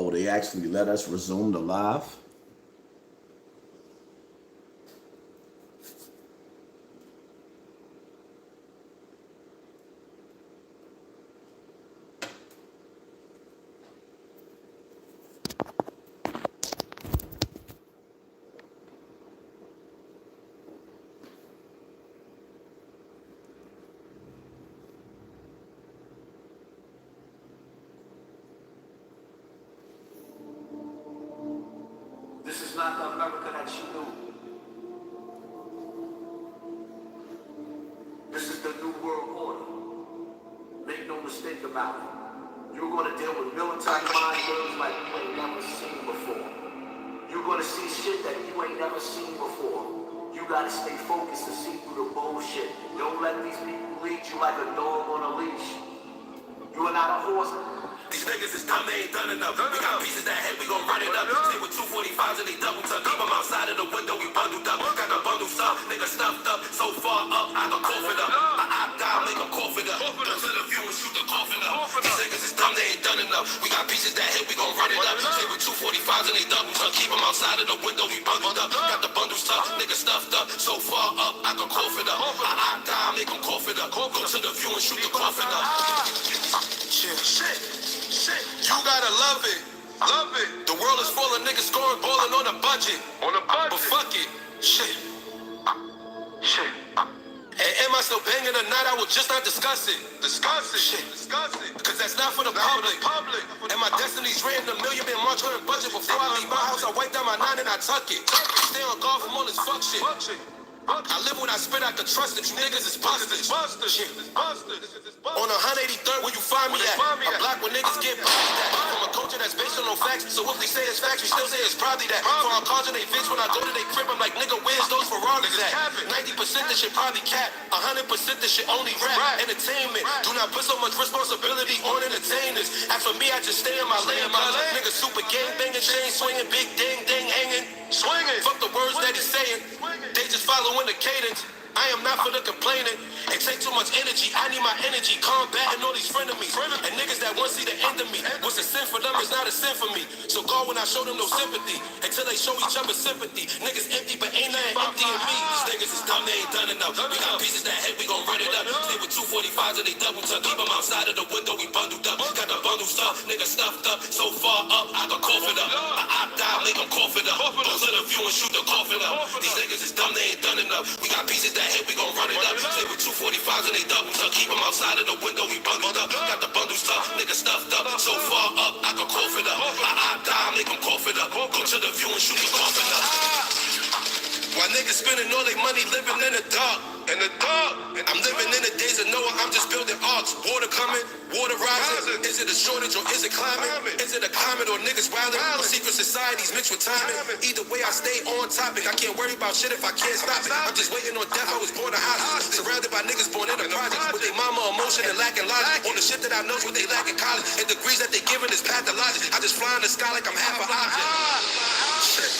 Oh, they actually let us resume the live? This is not the America that you knew. This is the new world order. Make no mistake about it. You're going to deal with military mind games like you ain't never seen before. You're going to see shit that you ain't never seen before. You got to stay focused to see through the bullshit. Don't let these people lead you like a dog on a leash. You are not a horse. These niggas is dumb, they ain't done enough. We got pieces that head, we gon' run it up. Stay with 245s and they double tuck. Keep them outside of the window, we bundled up. Got the bundle stuff, nigga stuffed up. So far up, I can cough it up. I down, make them cough it up. Go to the view and shoot the coffin up. These niggas is dumb, they ain't done enough. We got pieces that head, we gon' run it up. Stay with 245s and they double tuck. Keep them outside of the window, we bundled up. Got the bundle stuff, nigga stuffed up. So far up, I can cough it up. I down, make them cough it up. Go to the view and shoot the coffin up. Shit, you gotta love it. Love it. The world is full of niggas scoring, balling on a budget. But fuck it. Shit. And am I still banging or not? I will just not discuss it. Shit. Cause that's not for the public. And my destiny's written $1 million in March on budget. Before I leave my house, I wipe down my 9 and I tuck it. Stay on guard from all this fuck shit. I live when I spit, I can trust it. You niggas is busted. Shit. On 183rd, where you find me at? I block when niggas get bodied at. From a culture that's based on no facts. So if we say it's facts, we still say it's probably that. For our cars and they bitch, when I go to they crib, I'm like, nigga, where's those Ferraris at? 90% this shit probably cap. 100% this shit only rap. Entertainment. Do not put so much responsibility on entertainers. As for me, I just stay in my lane. My niggas super gang banging, chain swinging, big ding ding hanging. Fuck the words that he's saying. They just following the cadence. I am not for the complaining. It take too much energy. I need my energy. Combating all these frenemies. And niggas that want to see the end of me. What's a sin for them is not a sin for me. So God when I show them no sympathy. Until they show each other sympathy. Niggas empty but ain't nothing empty in me. These niggas is dumb, they ain't done enough. We got pieces that head, we gon' run it up. Stay with 245s and they double tuck. Keep them outside of the window, we bundled up. Got the bundle stuff, nigga stuffed up. So far up, I can cough it up. I opt out, make them cough it up. Go to the view and shoot the coffin up. These niggas is dumb, they ain't done enough. We got pieces that head, we gon' run it up. Stay with 245s and they double tuck. Keep them outside of the window, we bundled up. Got the bundle stuff, nigga stuffed up. So far up, I can cough it up. I opt out, make them cough it up. Go to the view and shoot the coffin up. While niggas spending all their money living in the dark. I'm living in the days of Noah, I'm just building arcs. Water coming, water rising. Is it a shortage or is it climbing? Is it a climate or niggas wildin'? Or secret societies mixed with timing? Either way, I stay on topic. I can't worry about shit if I can't stop it. I'm just waiting on death, I was born a hostage. Surrounded by niggas born in the project. With their mama emotion and lacking logic. On the shit that I know is what they lack in college. And degrees that they giving is pathologic. I just fly in the sky like I'm half an object. Shit.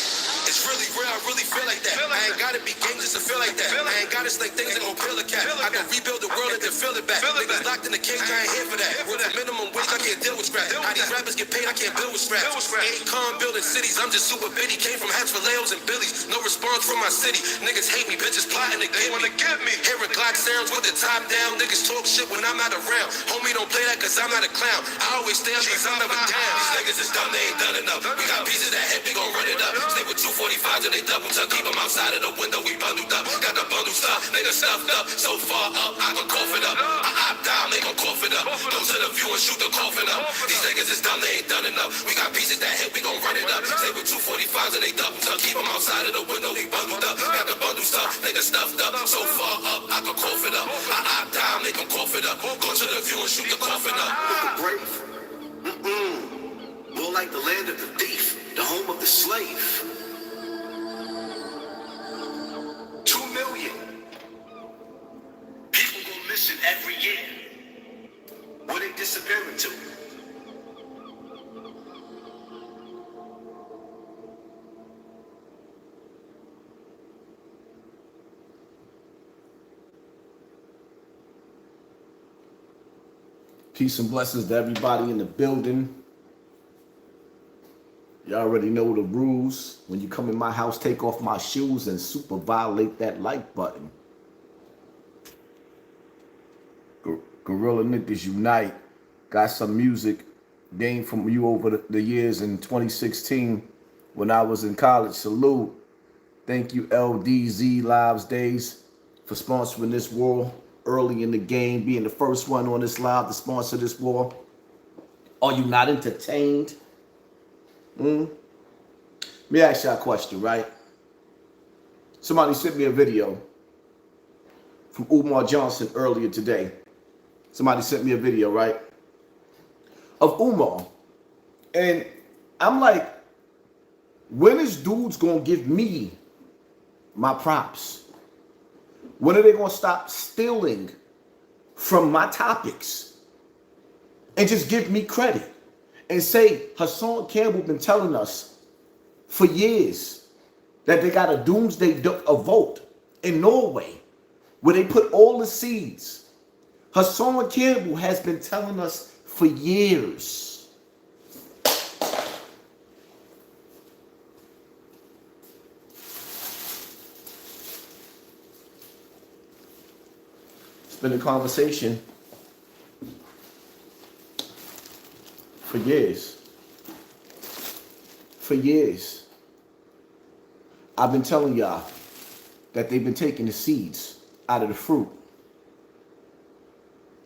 It's really real, I really feel like that. I ain't gotta be gang just to feel like that. I ain't gotta slay things and go kill a cat. I can rebuild the world and then fill it back. Niggas locked in the cage, I ain't here for that. With the minimum wage, I can't deal with scrap. How these rappers get paid, I can't build with scraps. Ain't calm building cities, I'm just super bitty. Came from hats for Leos and Billies. No response from my city. Niggas hate me, bitches plotting to get me. Hearing Glock sounds with the top down. Niggas talk shit when I'm not around. Homie, don't play that cause I'm not a clown. I always stay up cause I'm never down. These niggas is dumb, they ain't done enough. We got pieces that head, we gon' run it up. Stay with 245s and they double tuck. Keep them outside of the window, we bundled up. Got the bundle stuff, nigga stuffed up. So far up, I can cough it up. I opt out, make them cough it up. Go to the view and shoot the coffin up. These niggas is dumb, they ain't done enough. We got pieces that hit, we gon' run it up. Stay with 245s and they double tuck. Keep them outside of the window, we bundled up. Got the bundle stuff, nigga stuffed up. So far up, I can cough it up. I opt out, make them cough it up. Go to the view and shoot the coffin up. Brave. More like the land of the thief, the home of the slave. 2 million people go missing every year. Where they disappearing to? Peace and blessings to everybody in the building. Y'all already know the rules. When you come in my house, take off my shoes and super violate that like button. Gorilla Niggas Unite. Got some music gained from you over the years in 2016 when I was in college. Salute. Thank you, LDZ Lives Days, for sponsoring this war early in the game, being the first one on this live to sponsor this war. Are you not entertained? Let me ask y'all a question, right? Somebody sent me a video from Umar Johnson earlier today. Somebody sent me a video, right, of Umar. And I'm like, when is dudes gonna give me my props? When are they gonna stop stealing from my topics and just give me credit and say Hassan Campbell been telling us for years that they got a doomsday vote in Norway where they put all the seeds. Hassan Campbell has been telling us for years. It's been a conversation for years. For years. I've been telling y'all that they've been taking the seeds out of the fruit.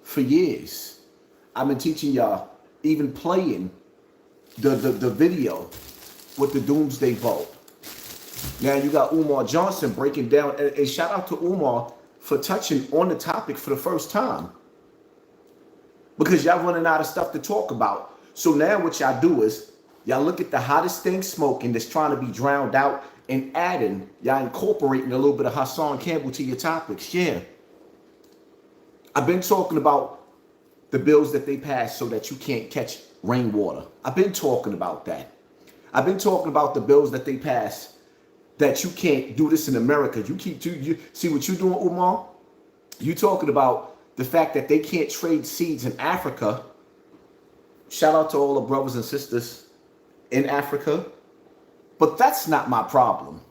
For years. I've been teaching y'all, even playing the video with the doomsday vote. Now you got Umar Johnson breaking down, and shout out to Umar for touching on the topic for the first time. Because y'all running out of stuff to talk about. So now what y'all do is, y'all look at the hottest thing smoking that's trying to be drowned out and adding, y'all incorporating a little bit of Hassan Campbell to your topics. Yeah. I've been talking about the bills that they passed so that you can't catch rainwater. I've been talking about that. I've been talking about the bills that they passed that you can't do this in America. You see what you're doing, Umar? You talking about the fact that they can't trade seeds in Africa. Shout out to all the brothers and sisters in Africa. But that's not my problem.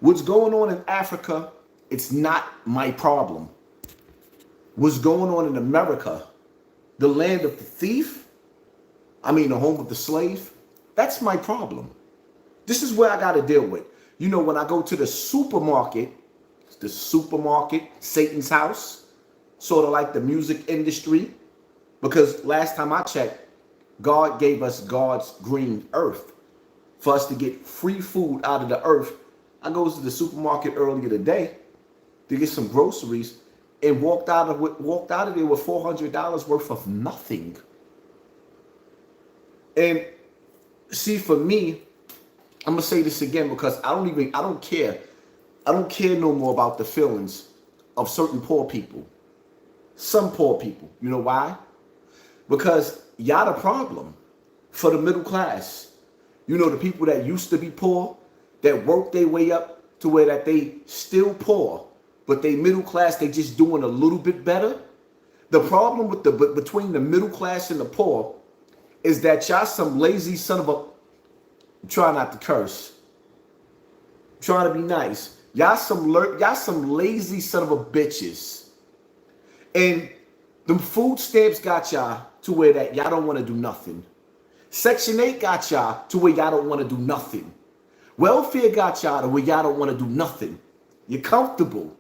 What's going on in Africa, it's not my problem. What's going on in America, the land of the thief, the home of the slave, that's my problem. This is where I got to deal with. You know, when I go to the supermarket, Satan's house, sort of like the music industry, because last time I checked, God gave us God's green earth for us to get free food out of the earth. I goes to the supermarket earlier today to get some groceries and walked out of there with $400 worth of nothing. And see, for me, I'm gonna say this again because I don't care no more about the feelings of certain poor people. Some poor people. You know why? Because y'all the problem for the middle class. You know, the people that used to be poor, that worked their way up to where that they still poor, but they middle class, they just doing a little bit better. The problem with between the middle class and the poor is that y'all some lazy son of a, try not to curse, trying to be nice. Y'all some lazy son of a bitches. And them food stamps got y'all to where that y'all don't want to do nothing. Section 8 got y'all to where y'all don't want to do nothing. Welfare got y'all to where y'all don't want to do nothing. You're comfortable.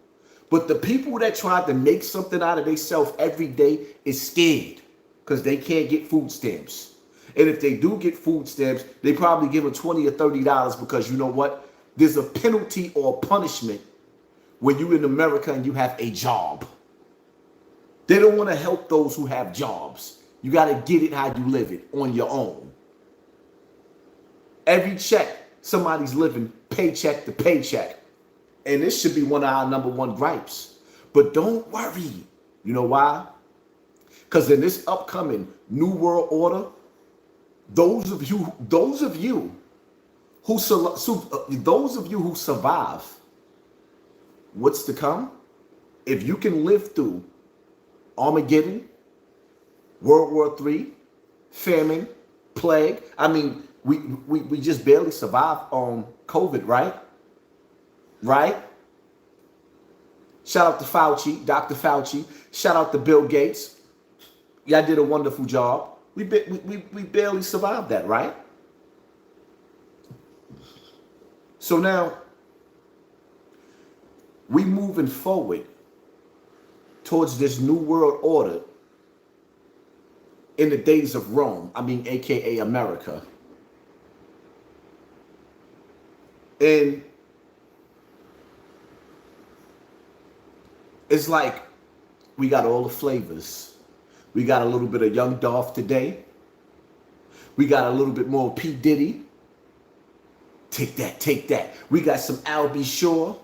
But the people that tried to make something out of themselves every day is scared because they can't get food stamps. And if they do get food stamps, they probably give them $20 or $30 because you know what? There's a penalty or punishment when you're in America and you have a job. They don't want to help those who have jobs. You got to get it how you live it on your own. Every check, somebody's living paycheck to paycheck. And this should be one of our #1 gripes. But don't worry. You know why? Because in this upcoming New World Order, those of you who survive what's to come, if you can live through Armageddon, World War III, famine, plague. I mean, we just barely survived on COVID, right? Right? Shout out to Fauci, Dr. Fauci. Shout out to Bill Gates. Y'all did a wonderful job. We barely survived that, right? So now, we moving forward towards this new world order in the days of Rome. I mean, AKA America. And it's like we got all the flavors. We got a little bit of Young Dolph today. We got a little bit more P. Diddy. Take that, take that. We got some Al B. Shore.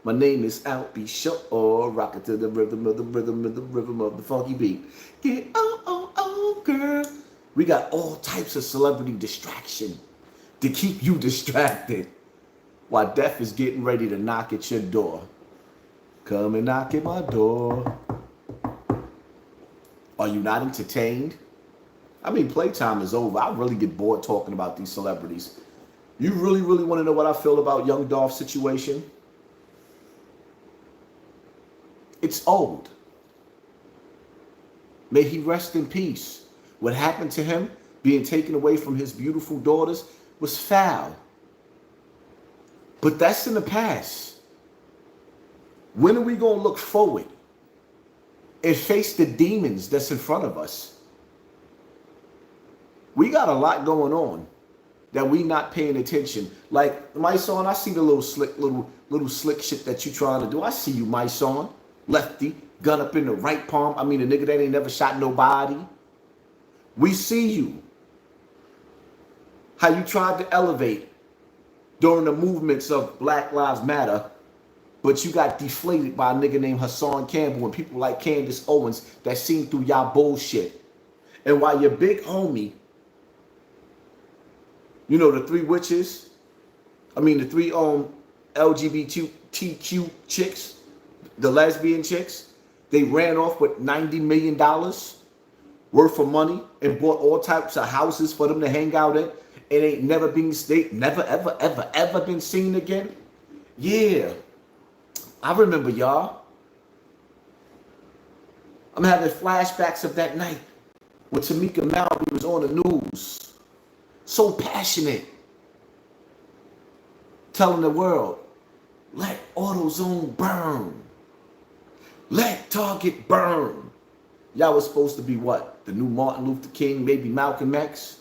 My name is Al B. Shore. Rock it to the rhythm of the rhythm of the rhythm of the funky beat. Yeah, oh, oh, oh, girl. We got all types of celebrity distraction to keep you distracted while death is getting ready to knock at your door. Come and knock at my door. Are you not entertained? I mean, playtime is over. I really get bored talking about these celebrities. You really, really want to know what I feel about Young Dolph's situation? It's old. May he rest in peace. What happened to him, being taken away from his beautiful daughters, was foul. But that's in the past. When are we going to look forward and face the demons that's in front of us? We got a lot going on that we not paying attention. Like, my son, I see the little slick shit that you trying to do. I see you, my son. Lefty, gun up in the right palm. I mean, a nigga that ain't never shot nobody. We see you. How you tried to elevate during the movements of Black Lives Matter, but you got deflated by a nigga named HASSAN Campbell and people like Candace Owens that seen through y'all bullshit. And while your big homie, you know, the three witches, the three LGBTQ chicks, the lesbian chicks, they ran off with $90 million worth of money and bought all types of houses for them to hang out in. It ain't never been, never, ever been seen again. Yeah, I remember y'all. I'm having flashbacks of that night when Tamika Mallory was on the news. So passionate. Telling the world, let AutoZone burn. Let Target burn. Y'all was supposed to be what? The new Martin Luther King, maybe Malcolm X?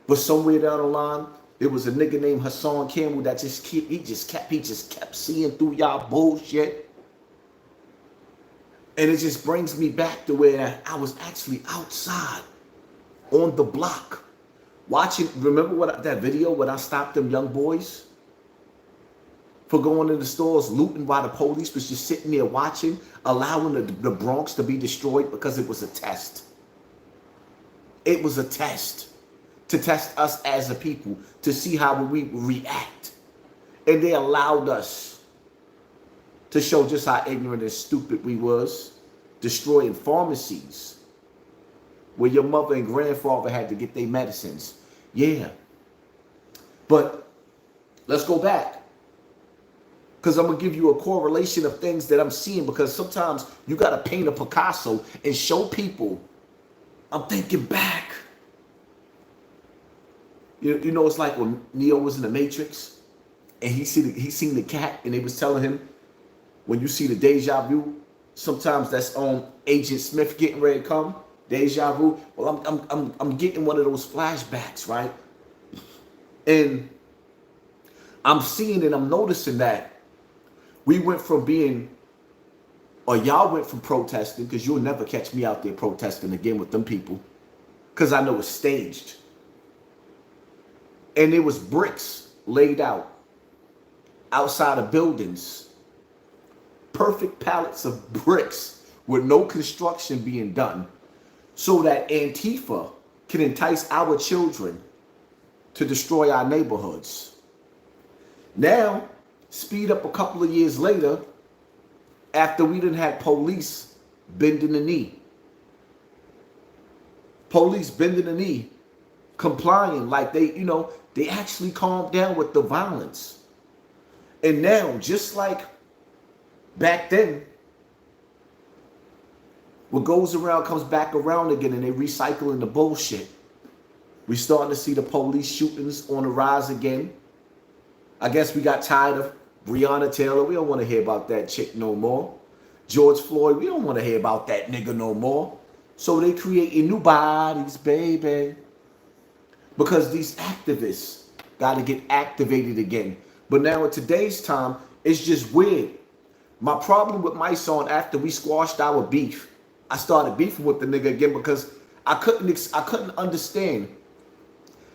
But somewhere down the line, there was a nigga named HASSAN Campbell that he just kept seeing through y'all bullshit. And it just brings me back to where I was actually outside on the block watching. Remember that video when I stopped them young boys for going in the stores looting while the police was just sitting there watching, allowing the Bronx to be destroyed because it was a test. It was a test to test us as a people, to see how we react. And they allowed us to show just how ignorant and stupid we was, destroying pharmacies where your mother and grandfather had to get their medicines. Yeah. But let's go back, because I'm going to give you a correlation of things that I'm seeing, because sometimes you got to paint a Picasso and show people, I'm thinking back. You know, it's like when Neo was in the Matrix and he seen the cat and they was telling him, when you see the deja vu, sometimes that's Agent Smith getting ready to come. Deja vu. Well, I'm getting one of those flashbacks, right? And I'm seeing and I'm noticing that we went from being, or y'all went from protesting, because you'll never catch me out there protesting again with them people, because I know it's staged. And there was bricks laid out outside of buildings, perfect pallets of bricks with no construction being done, so that Antifa can entice our children to destroy our neighborhoods. Now, speed up a couple of years later, after we done had police bending the knee Police bending the knee, complying like they, they actually calmed down with the violence. And now, just like back then, what goes around comes back around again, and they recycling the bullshit. We starting to see the police shootings on the rise again. I guess we got tired of Breonna Taylor. We don't want to hear about that chick no more. George Floyd, we don't want to hear about that nigga no more. So they creating new bodies, baby. Because these activists got to get activated again. But now in today's time, it's just weird. My problem with my son, after we squashed our beef, I started beefing with the nigga again because I couldn't understand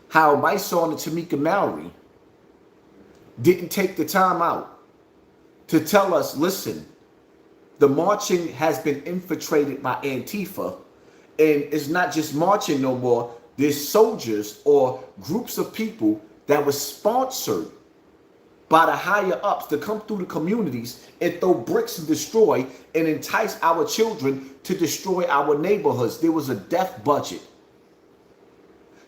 how my son and Tamika Mallory didn't take the time out to tell us, listen, the marching has been infiltrated by Antifa, and it's not just marching no more. There's soldiers or groups of people that were sponsored by the higher ups to come through the communities and throw bricks and destroy and entice our children to destroy our neighborhoods. There was a death budget.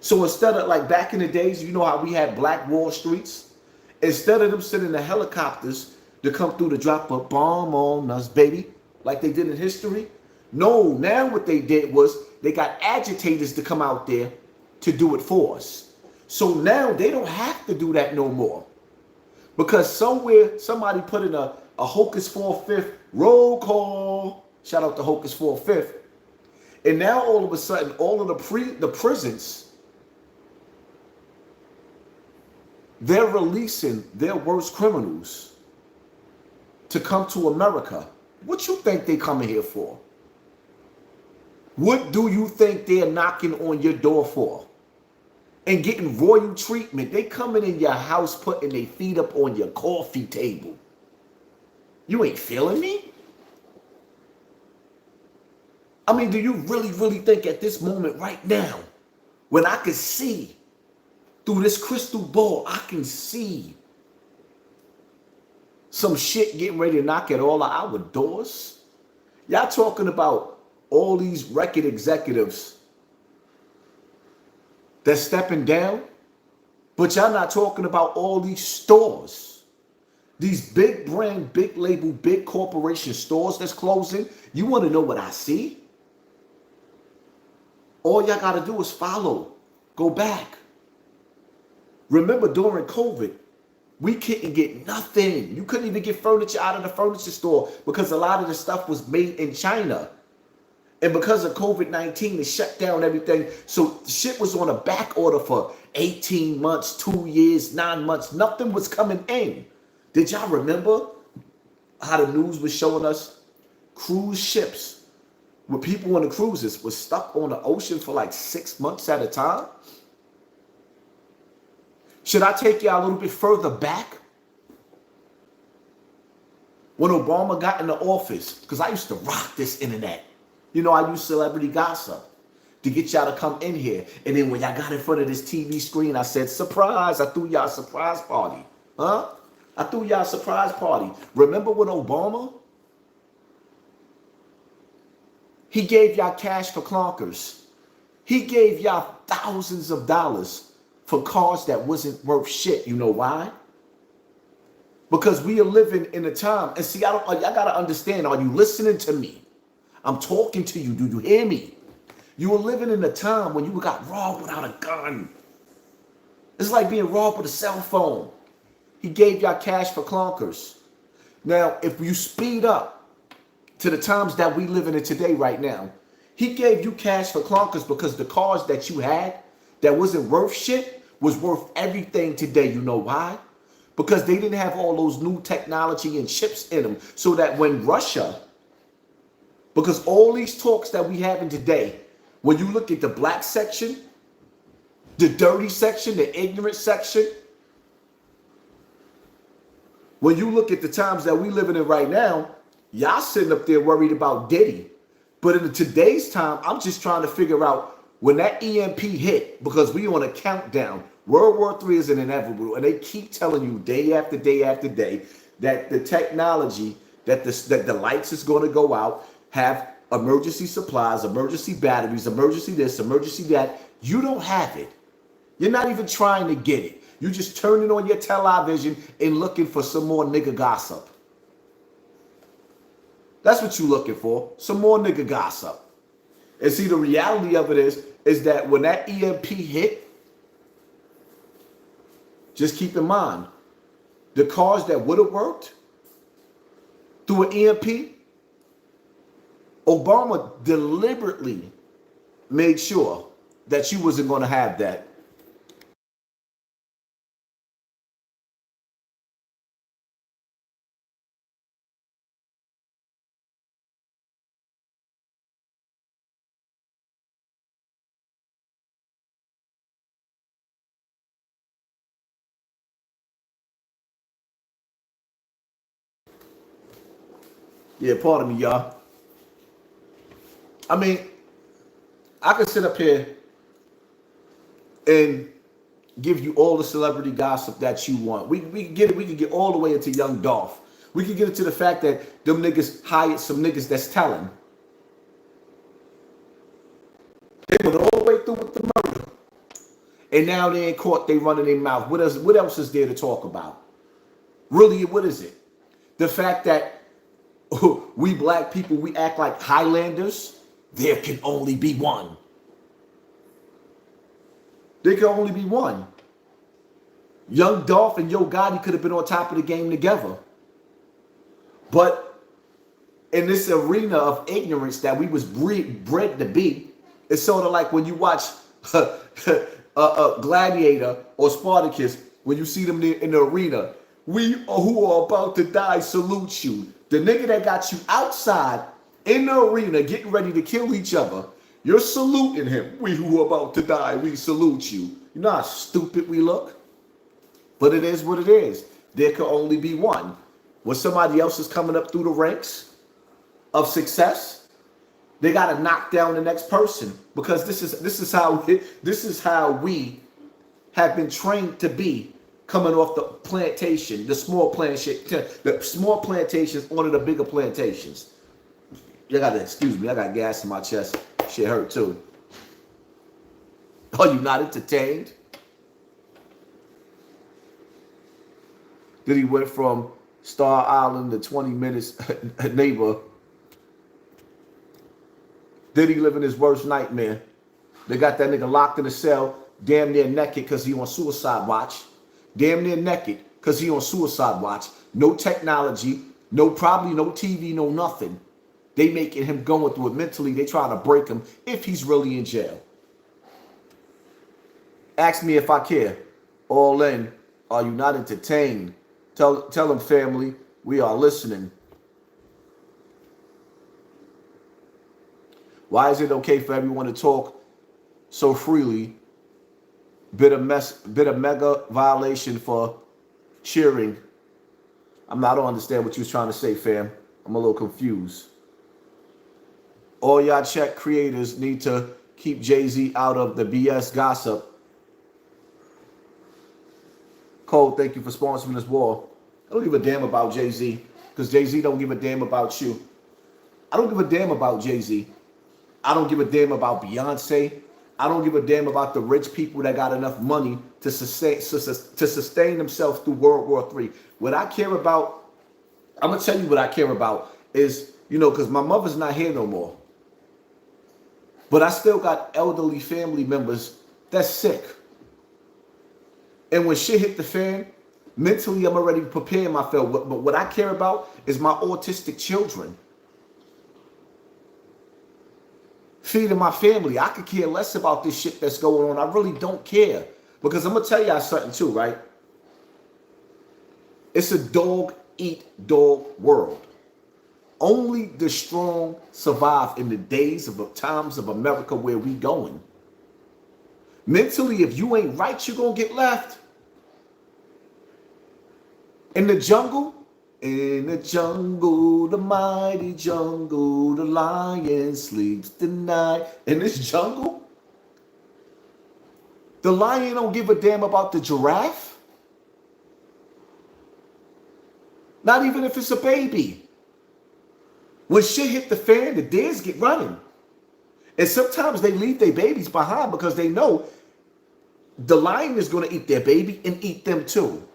So instead of, like back in the days, you know how we had Black Wall Streets? Instead of them sending the helicopters to come through to drop a bomb on us, baby, like they did in history. No, now what they did was they got agitators to come out there to do it for us. So now they don't have to do that no more. Because somewhere somebody put in a Hocus 4/5 roll call. Shout out to Hocus 4/5. And now all of a sudden, all of the prisons, they're releasing their worst criminals to come to America. What you think they coming here for? What do you think they're knocking on your door for? And getting royal treatment. They coming in your house putting their feet up on your coffee table. You ain't feeling me? I mean, do you really, really think at this moment right now, when I can see through this crystal ball, I can see some shit getting ready to knock at all of our doors? Y'all talking about all these record executives that's stepping down, but y'all not talking about all these stores, these big brand, big label, big corporation stores that's closing. You want to know what I see? All y'all got to do is follow, go back. Remember during COVID, we couldn't get nothing. You couldn't even get furniture out of the furniture store because a lot of the stuff was made in China. And because of COVID-19, it shut down everything. So shit was on a back order for 18 months, 2 years, 9 months. Nothing was coming in. Did y'all remember how the news was showing us cruise ships where people on the cruises were stuck on the ocean for like 6 months at a time? Should I take y'all a little bit further back? When Obama got in the office, because I used to rock this internet. You know, I use celebrity gossip to get y'all to come in here. And then when y'all got in front of this TV screen, I said, surprise. I threw y'all a surprise party. Huh? I threw y'all a surprise party. Remember when Obama? He gave y'all cash for clunkers. He gave y'all thousands of dollars for cars that wasn't worth shit. You know why? Because we are living in a time. And see, y'all got to understand, are you listening to me? I'm talking to you. Do you hear me? You were living in a time when you got robbed without a gun. It's like being robbed with a cell phone. He gave y'all cash for clunkers. Now, if you speed up to the times that we living in today right now, he gave you cash for clunkers because the cars that you had that wasn't worth shit was worth everything today. You know why? Because they didn't have all those new technology and chips in them. So that when Russia, because all these talks that we having today, when you look at the black section, the dirty section, the ignorant section, when you look at the times that we living in right now, y'all sitting up there worried about Diddy. But in today's time, I'm just trying to figure out when that EMP hit, because we on a countdown. World War III is inevitable, and they keep telling you day after day after day that the technology, that the lights is going to go out, have emergency supplies, emergency batteries, emergency this, emergency that. You don't have it. You're not even trying to get it. You just turning on your television and looking for some more nigga gossip. That's what you're looking for, some more nigga gossip. And see, the reality of it is that when that EMP hit, just keep in mind, the cars that would have worked through an EMP, Obama deliberately made sure that you wasn't going to have that. Yeah, pardon me, y'all. I mean, I could sit up here and give you all the celebrity gossip that you want. We can get it. We can get all the way into Young Dolph. We can get into the fact that them niggas hired some niggas that's telling. They went all the way through with the murder. And now they in court, they running their mouth. What else is there to talk about? Really, what is it? The fact that we black people, we act like Highlanders? There can only be one. There can only be one. Young Dolph and Yo Gotti could have been on top of the game together. But in this arena of ignorance that we was bred to be, it's sort of like when you watch Gladiator or Spartacus, when you see them in the arena, we who are about to die salute you. The nigga that got you outside in the arena getting ready to kill each other, you're saluting him. We who are about to die, we salute you. You know how stupid we look? But it is what it is. There can only be one. When somebody else is coming up through the ranks of success, they got to knock down the next person, because this is how we have been trained to be, coming off the plantation, the small plantations onto the bigger plantations. You gotta excuse me, I got gas in my chest. Shit hurt too. Are you not entertained? Diddy went from Star Island to 20 minutes neighbor. Diddy living his worst nightmare. They got that nigga locked in a cell, damn near naked because he on suicide watch. Damn near naked because he on suicide watch. No technology, probably no TV, no nothing. They making him going through it mentally. They trying to break him if he's really in jail. Ask me if I care. All in. Are you not entertained? Tell them, family, we are listening. Why is it okay for everyone to talk so freely? Bit of mega violation for cheering. I don't understand what you was trying to say, fam. I'm a little confused. All y'all check creators need to keep Jay-Z out of the BS gossip. Cole, thank you for sponsoring this war. I don't give a damn about Jay-Z, because Jay-Z don't give a damn about you. I don't give a damn about Jay-Z. I don't give a damn about Beyonce. I don't give a damn about the rich people that got enough money to sustain themselves through World War III. What I care about, I'm going to tell you what I care about is, because my mother's not here no more. But I still got elderly family members that's sick. And when shit hit the fan, mentally I'm already preparing myself. But what I care about is my autistic children. Feeding my family. I could care less about this shit that's going on. I really don't care. Because I'm going to tell y'all something too, right? It's a dog-eat-dog world. Only the strong survive in the days of the times of America where we going. Mentally, if you ain't right, you're going to get left. In the jungle, the mighty jungle, the lion sleeps tonight. In this jungle, the lion don't give a damn about the giraffe. Not even if it's a baby. When shit hit the fan, the dads get running. And sometimes they leave their babies behind because they know the lion is going to eat their baby and eat them too.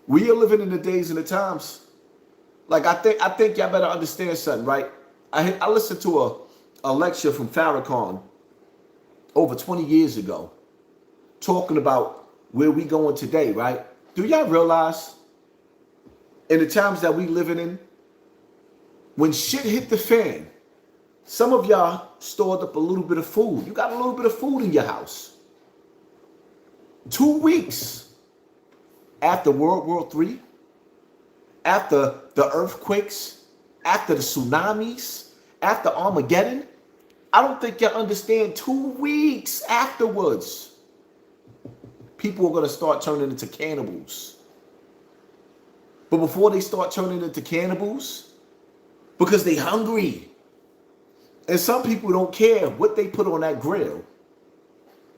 We are living in the days and the times. Like I think y'all better understand something, right? I listened to a lecture from Farrakhan over 20 years ago, talking about where we going today, right? Do y'all realize in the times that we living in, when shit hit the fan, some of y'all stored up a little bit of food. You got a little bit of food in your house. 2 weeks after World War III, after the earthquakes, after the tsunamis, after Armageddon, I don't think y'all understand 2 weeks afterwards, people are going to start turning into cannibals. But before they start turning into cannibals, because they hungry. And some people don't care what they put on that grill.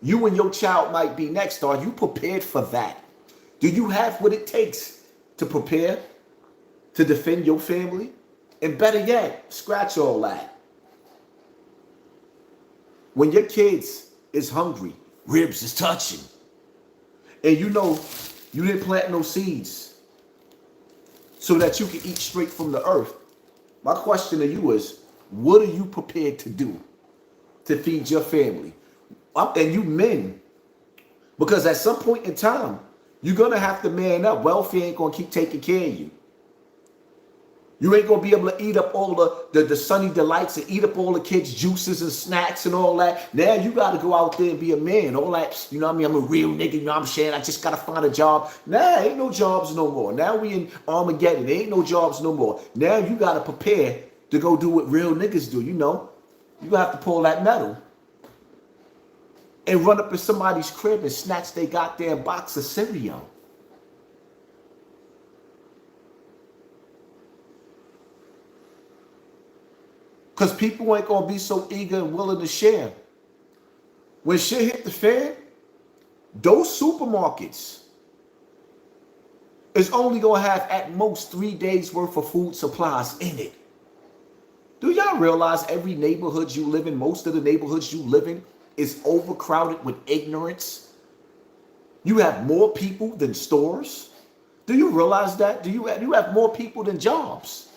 You and your child might be next. Are you prepared for that? Do you have what it takes to prepare to defend your family? And better yet, scratch all that. When your kids is hungry, ribs is touching, and you know you didn't plant no seeds so that you can eat straight from the earth, my question to you is, what are you prepared to do to feed your family? And you men, because at some point in time, you're going to have to man up. Welfare ain't going to keep taking care of you. You ain't going to be able to eat up all the sunny delights and eat up all the kids' juices and snacks and all that. Now you got to go out there and be a man. All that, you know what I mean? I'm a real nigga, you know what I'm saying? I just got to find a job. Nah, ain't no jobs no more. Now we in Armageddon. There ain't no jobs no more. Now you got to prepare to go do what real niggas do, you know? You have to pull that metal and run up in somebody's crib and snatch their goddamn box of cereal. Because people ain't going to be so eager and willing to share. When shit hit the fan, those supermarkets is only going to have at most 3 days worth of food supplies in it. Do y'all realize every neighborhood you live in, most of the neighborhoods you live in, is overcrowded with ignorance? You have more people than stores. Do you realize that? You have more people than jobs.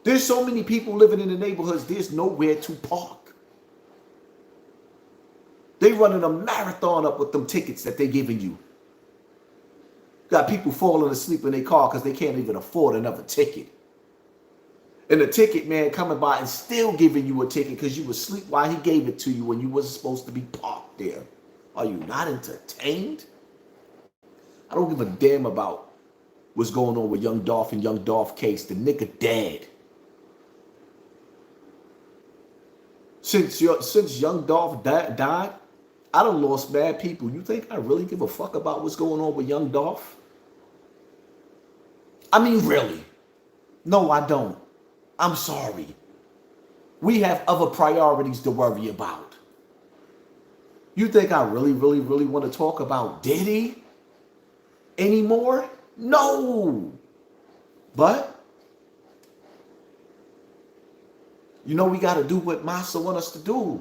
There's so many people living in the neighborhoods, there's nowhere to park. They running a marathon up with them tickets that they're giving you. Got people falling asleep in their car because they can't even afford another ticket. And the ticket man coming by and still giving you a ticket because you were asleep while he gave it to you when you wasn't supposed to be parked there. Are you not entertained? I don't give a damn about what's going on with Young Dolph and Young Dolph case. The nigga dead. Since Young Dolph died, I done lost mad people. You think I really give a fuck about what's going on with Young Dolph? I mean, really? No, I don't. I'm sorry. We have other priorities to worry about. You think I really want to talk about Diddy anymore? No. But you know we got to do what Massa want us to do.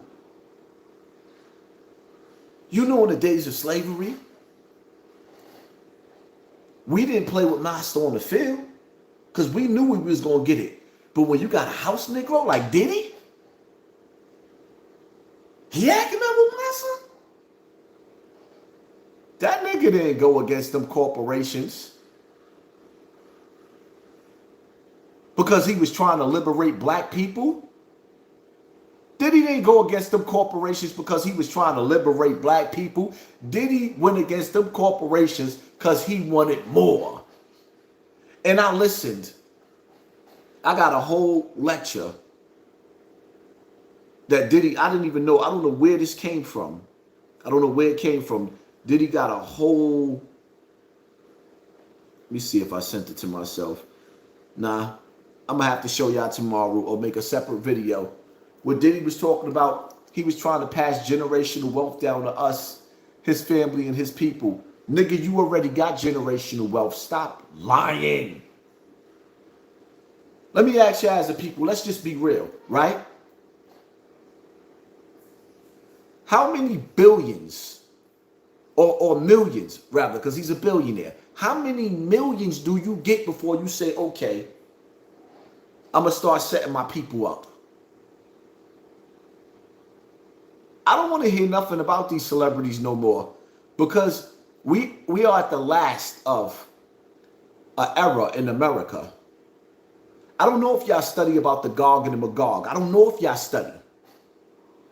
You know, in the days of slavery, we didn't play with Massa on the field because we knew we was going to get it. But when you got a house Negro like Diddy, he acting up with Massa? That nigga didn't go against them corporations because he was trying to liberate black people. Diddy didn't go against them corporations because he was trying to liberate black people. Diddy went against them corporations because he wanted more. And I listened. I got a whole lecture that Diddy, I don't know where this came from. I don't know where it came from. Diddy got a whole, let me see if I sent it to myself. Nah, I'm going to have to show y'all tomorrow or make a separate video. What Diddy was talking about, he was trying to pass generational wealth down to us, his family and his people. Nigga, you already got generational wealth. Stop lying. Let me ask you as a people, let's just be real, right? How many billions, or millions rather, because he's a billionaire. How many millions do you get before you say, okay, I'm going to start setting my people up? I don't want to hear nothing about these celebrities no more, because we are at the last of an era in America. I don't know if y'all study about the Gog and the Magog. I don't know if y'all study,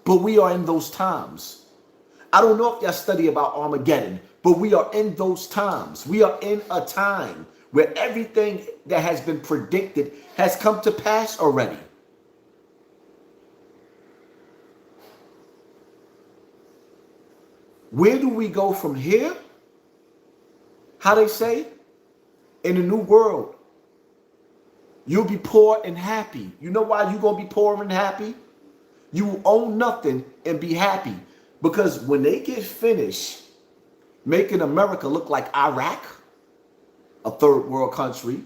but we are in those times. I don't know if y'all study about Armageddon, but we are in those times. We are in a time where everything that has been predicted has come to pass already. Where do we go from here? How they say? In a new world, you'll be poor and happy. You know why you're going to be poor and happy? You will own nothing and be happy. Because when they get finished making America look like Iraq, a third world country,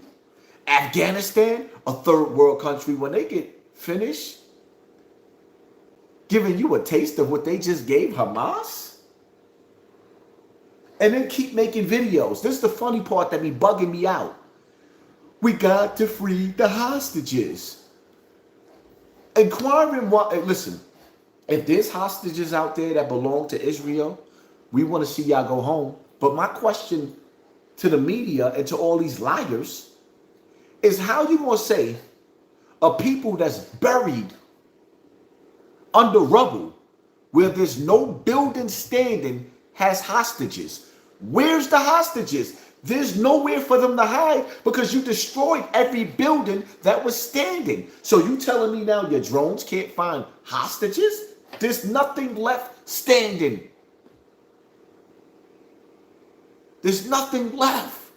Afghanistan, a third world country, when they get finished giving you a taste of what they just gave Hamas, and then keep making videos. This is the funny part that be bugging me out. We got to free the hostages. Inquiring what, listen, if there's hostages out there that belong to Israel, we want to see y'all go home. But my question to the media and to all these liars is, how you going to say a people that's buried under rubble where there's no building standing has hostages? Where's the hostages? There's nowhere for them to hide because you destroyed every building that was standing. So you telling me now your drones can't find hostages? There's nothing left standing. There's nothing left.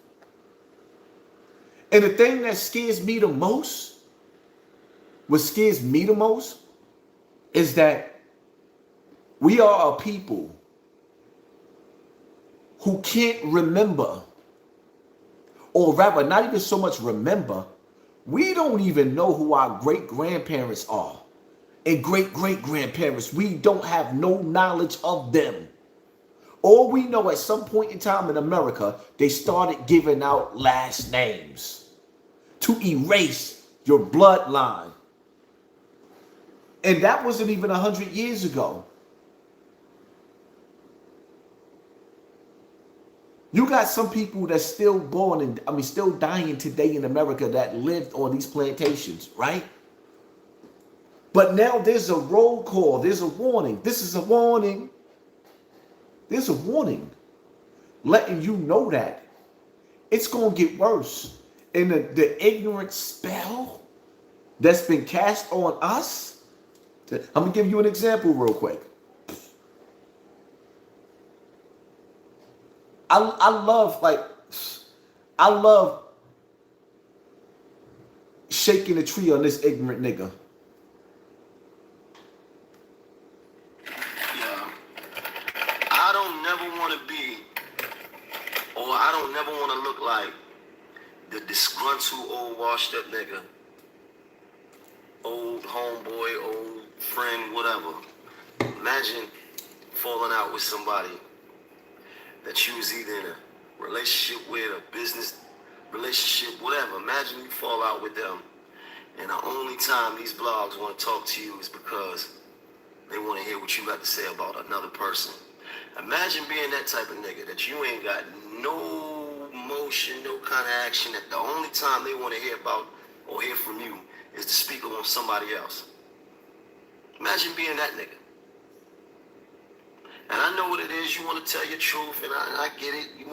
And the thing that scares me the most, what scares me the most, is that we are a people who can't remember, or rather not even so much remember, we don't even know who our great-grandparents are. And great-great-grandparents, we don't have no knowledge of them. All we know, at some point in time in America, they started giving out last names to erase your bloodline. And that wasn't even 100 years ago. You got some people that's still born and still dying today in America that lived on these plantations, right? But now there's a roll call, there's a warning. This is a warning. There's a warning letting you know that it's going to get worse. And the ignorant spell that's been cast on us. I'm going to give you an example real quick. I love shaking the tree on this ignorant nigga. Yeah. I don't never want to be, or I don't never want to look like the disgruntled old washed up nigga. Old homeboy, old friend, whatever. Imagine falling out with somebody that you was either in a relationship with, a business relationship, whatever. Imagine you fall out with them, and the only time these blogs want to talk to you is because they want to hear what you got to say about another person. Imagine being that type of nigga that you ain't got no motion, no kind of action, that the only time they want to hear about or hear from you is to speak on somebody else. Imagine being that nigga. And I know what it is. You want to tell your truth, and I get it. You've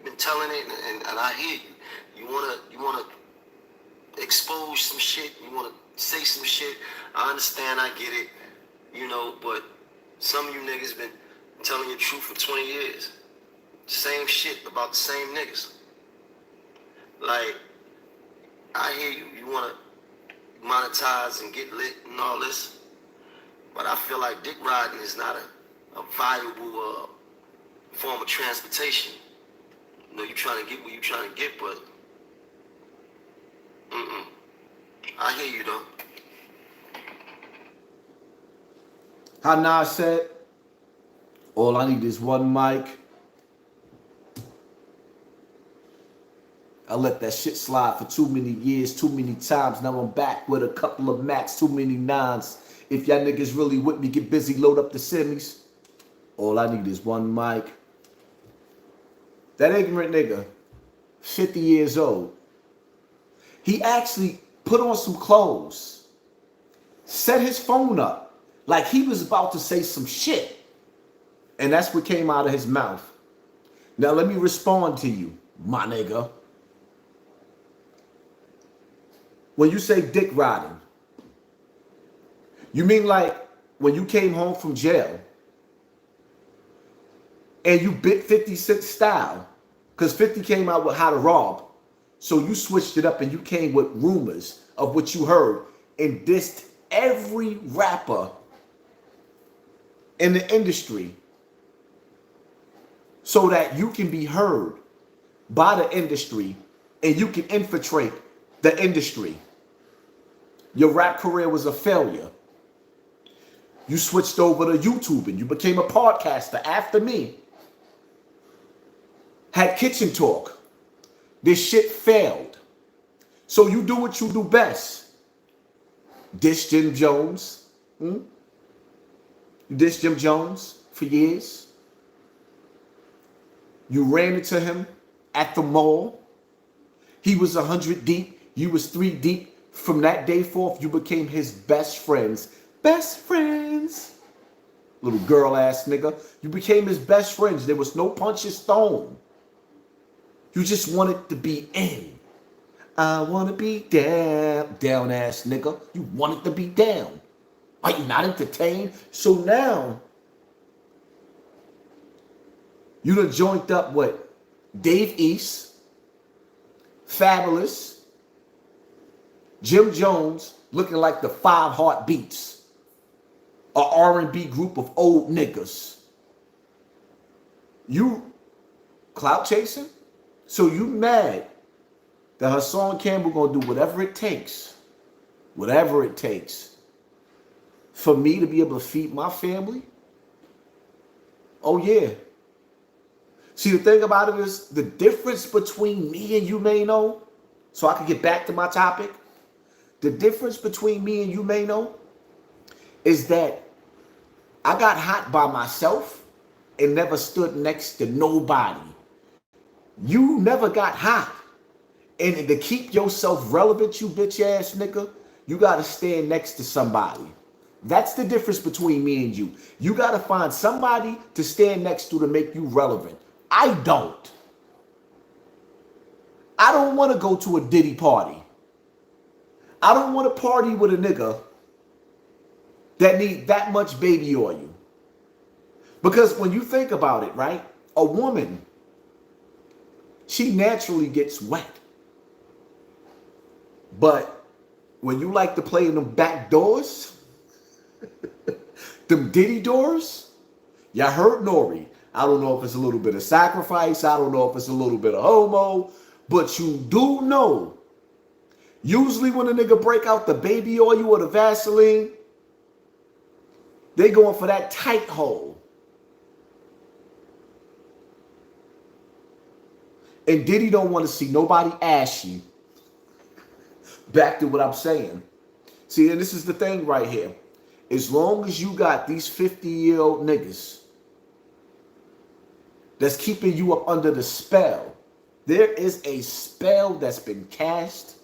been telling it, and I hear you. You want to expose some shit. You want to say some shit. I understand. I get it. You know, but some of you niggas been telling your truth for 20 years. Same shit about the same niggas. Like, I hear you. You want to monetize and get lit and all this, but I feel like dick riding is not a viable form of transportation. You know, you trying to get where you trying to get, but I hear you though. How Nas said, all I need is one mic. I let that shit slide for too many years, too many times. Now I'm back with a couple of Macs, too many nines. If y'all niggas really with me, get busy, load up the semis. All I need is one mic. That ignorant nigga, 50 years old, he actually put on some clothes, set his phone up like he was about to say some shit. And that's what came out of his mouth. Now let me respond to you, my nigga. When you say dick riding, you mean like when you came home from jail and you bit 50 Cent style, because 50 came out with How to Rob. So you switched it up and you came with rumors of what you heard and dissed every rapper in the industry so that you can be heard by the industry and you can infiltrate the industry. Your rap career was a failure. You switched over to YouTube and you became a podcaster after me. Had kitchen talk. This shit failed. So you do what you do best. Dish Jim Jones. You dish Jim Jones for years. You ran into him at the mall. He was 100 deep. You was 3 deep. From that day forth, you became his best friends. Best friends. Little girl ass nigga. You became his best friends. There was no punches thrown. You just wanted to be in. I want to be down. Down ass nigga. You wanted to be down. Are you not entertained? So now, you done joined up with Dave East, Fabulous, Jim Jones, looking like the 5 Heartbeats, a R&B group of old niggas. You clout chasing? So you mad that Hassan Campbell gonna do whatever it takes for me to be able to feed my family? Oh yeah. See, the thing about it is the difference between me and you may know, so I can get back to my topic. The difference between me and you may know is that I got hot by myself and never stood next to nobody. You never got hot. And to keep yourself relevant, you bitch ass nigga, you got to stand next to somebody. That's the difference between me and you. You got to find somebody to stand next to make you relevant. I don't. I don't want to go to a Diddy party. I don't want to party with a nigga that need that much baby oil. Because when you think about it, right? A woman, she naturally gets wet. But when you like to play in them back doors, them Diddy doors, y'all heard Nori. I don't know if it's a little bit of sacrifice. I don't know if it's a little bit of homo. But you do know, usually when a nigga break out the baby oil or the Vaseline, they going for that tight hole. And Diddy don't want to see nobody ashy. Back to what I'm saying. See, and this is the thing right here. As long as you got these 50-year-old niggas that's keeping you up under the spell, there is a spell that's been cast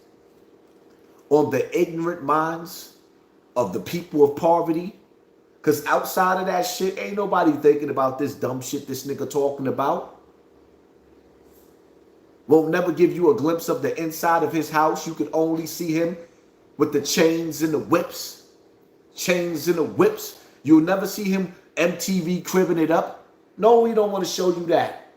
on the ignorant minds of the people of poverty. Because outside of that shit, ain't nobody thinking about this dumb shit this nigga talking about. Won't never give you a glimpse of the inside of his house. You could only see him with the chains and the whips. Chains and the whips. You'll never see him MTV cribbing it up. No, we don't want to show you that.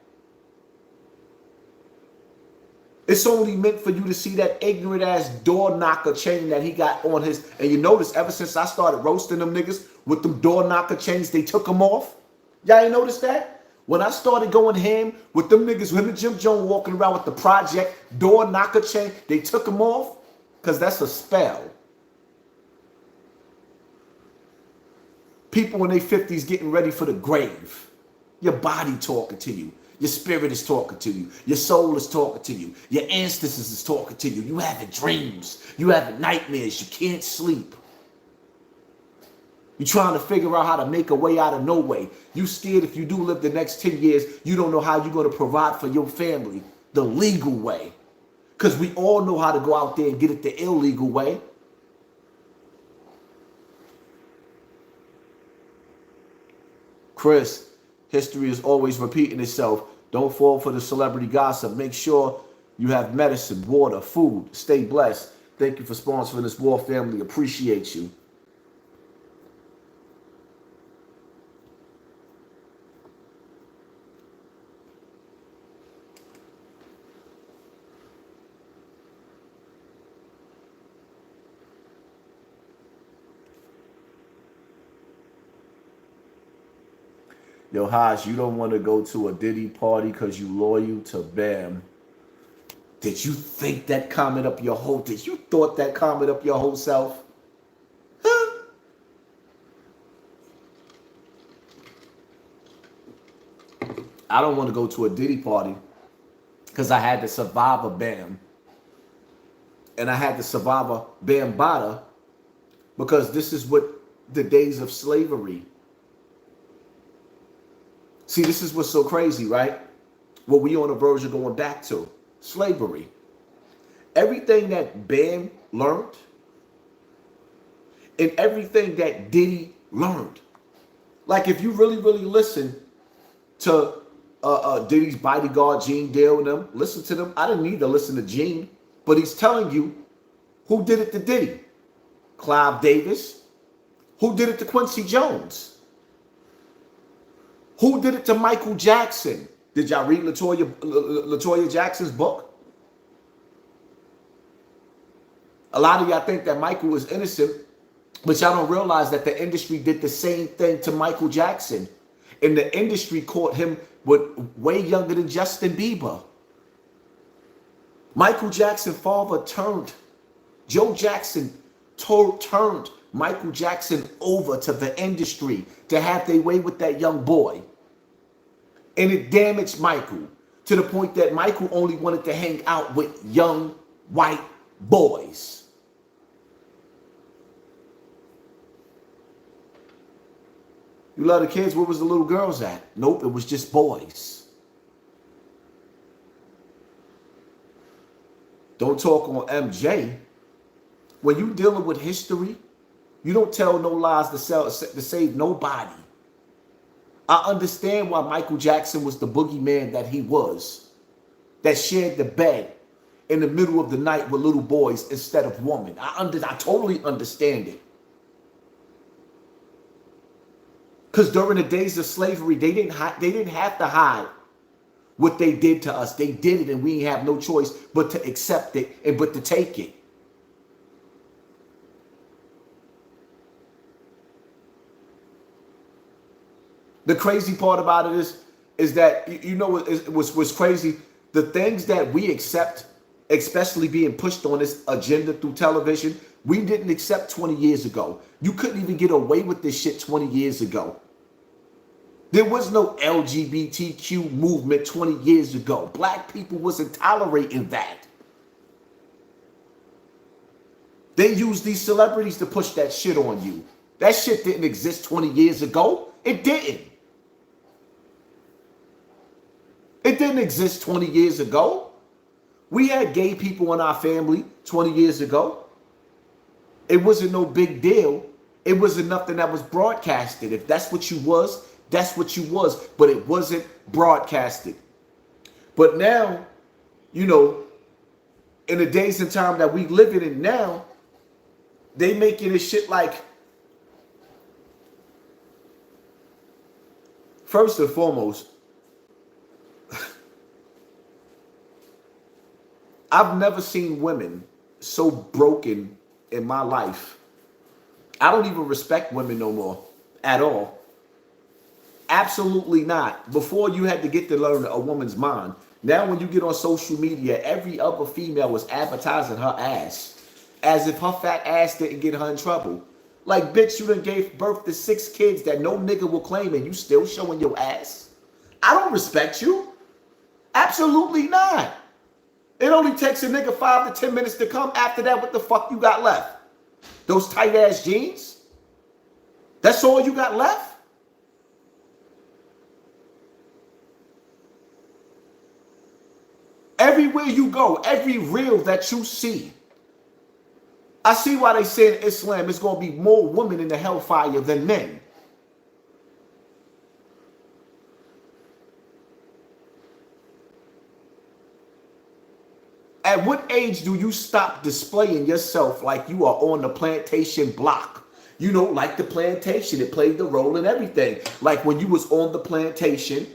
It's only meant for you to see that ignorant ass door knocker chain that he got on his. And you notice ever since I started roasting them niggas with them door knocker chains, they took them off. Y'all ain't noticed that? When I started going ham with them niggas, him and Jim Jones walking around with the project door knocker chain, they took him off because that's a spell. People in their 50s getting ready for the grave. Your body talking to you. Your spirit is talking to you. Your soul is talking to you. Your ancestors is talking to you. You having dreams. You having nightmares. You can't sleep. You're trying to figure out how to make a way out of no way. You scared if you do live the next 10 years, you don't know how you're going to provide for your family the legal way. Because we all know how to go out there and get it the illegal way. Chris, history is always repeating itself. Don't fall for the celebrity gossip. Make sure you have medicine, water, food. Stay blessed. Thank you for sponsoring this war family. Appreciate you. Yo, Haas, you don't want to go to a Diddy party because you loyal to Bam. Did you think that comment up your whole, did you thought that comment up your whole self? Huh? I don't want to go to a Diddy party because I had to survive a Bam. And I had to survive a Bambada because this is what the days of slavery. See, this is what's so crazy, right? What we on the verge of going back to. Slavery. Everything that Bam learned and everything that Diddy learned. Like if you really, really listen to Diddy's bodyguard, Gene Deal and them, listen to them. I didn't need to listen to Gene, but he's telling you who did it to Diddy. Clive Davis. Who did it to Quincy Jones? Who did it to Michael Jackson? Did y'all read LaToya Jackson's book? A lot of y'all think that Michael was innocent, but y'all don't realize that the industry did the same thing to Michael Jackson. And the industry caught him with way younger than Justin Bieber. Michael Jackson's father turned, Joe Jackson turned Michael Jackson over to the industry to have their way with that young boy. And it damaged Michael to the point that Michael only wanted to hang out with young white boys. You love the kids, where was the little girls at? Nope, it was just boys. Don't talk on MJ. When you dealing with history, you don't tell no lies to save nobody. I understand why Michael Jackson was the boogeyman that he was, that shared the bed in the middle of the night with little boys instead of women. I totally understand it. Because during the days of slavery, they didn't have to hide what they did to us. They did it, and we didn't have no choice but to accept it and but to take it. The crazy part about it is that, you know, it was crazy. The things that we accept, especially being pushed on this agenda through television, we didn't accept 20 years ago. You couldn't even get away with this shit 20 years ago. There was no LGBTQ movement 20 years ago. Black people wasn't tolerating that. They used these celebrities to push that shit on you. That shit didn't exist 20 years ago. It didn't. It didn't exist 20 years ago. We had gay people in our family 20 years ago. It wasn't no big deal. It wasn't nothing that was broadcasted. If that's what you was, that's what you was. But it wasn't broadcasted. But now, you know, in the days and time that we living in now, they making this shit like, first and foremost, I've never seen women so broken in my life. I don't even respect women no more at all. Absolutely not. Before you had to get to learn a woman's mind. Now when you get on social media, every other female was advertising her ass. As if her fat ass didn't get her in trouble. Like, bitch, you done gave birth to 6 kids that no nigga will claim and you still showing your ass? I don't respect you. Absolutely not. It only takes a nigga 5 to 10 minutes to come. After that, what the fuck you got left? Those tight ass jeans? That's all you got left? Everywhere you go, every reel that you see, I see why they say in Islam it's going to be more women in the hellfire than men. At what age do you stop displaying yourself like you are on the plantation block? You know, like the plantation, it played the role in everything. Like when you was on the plantation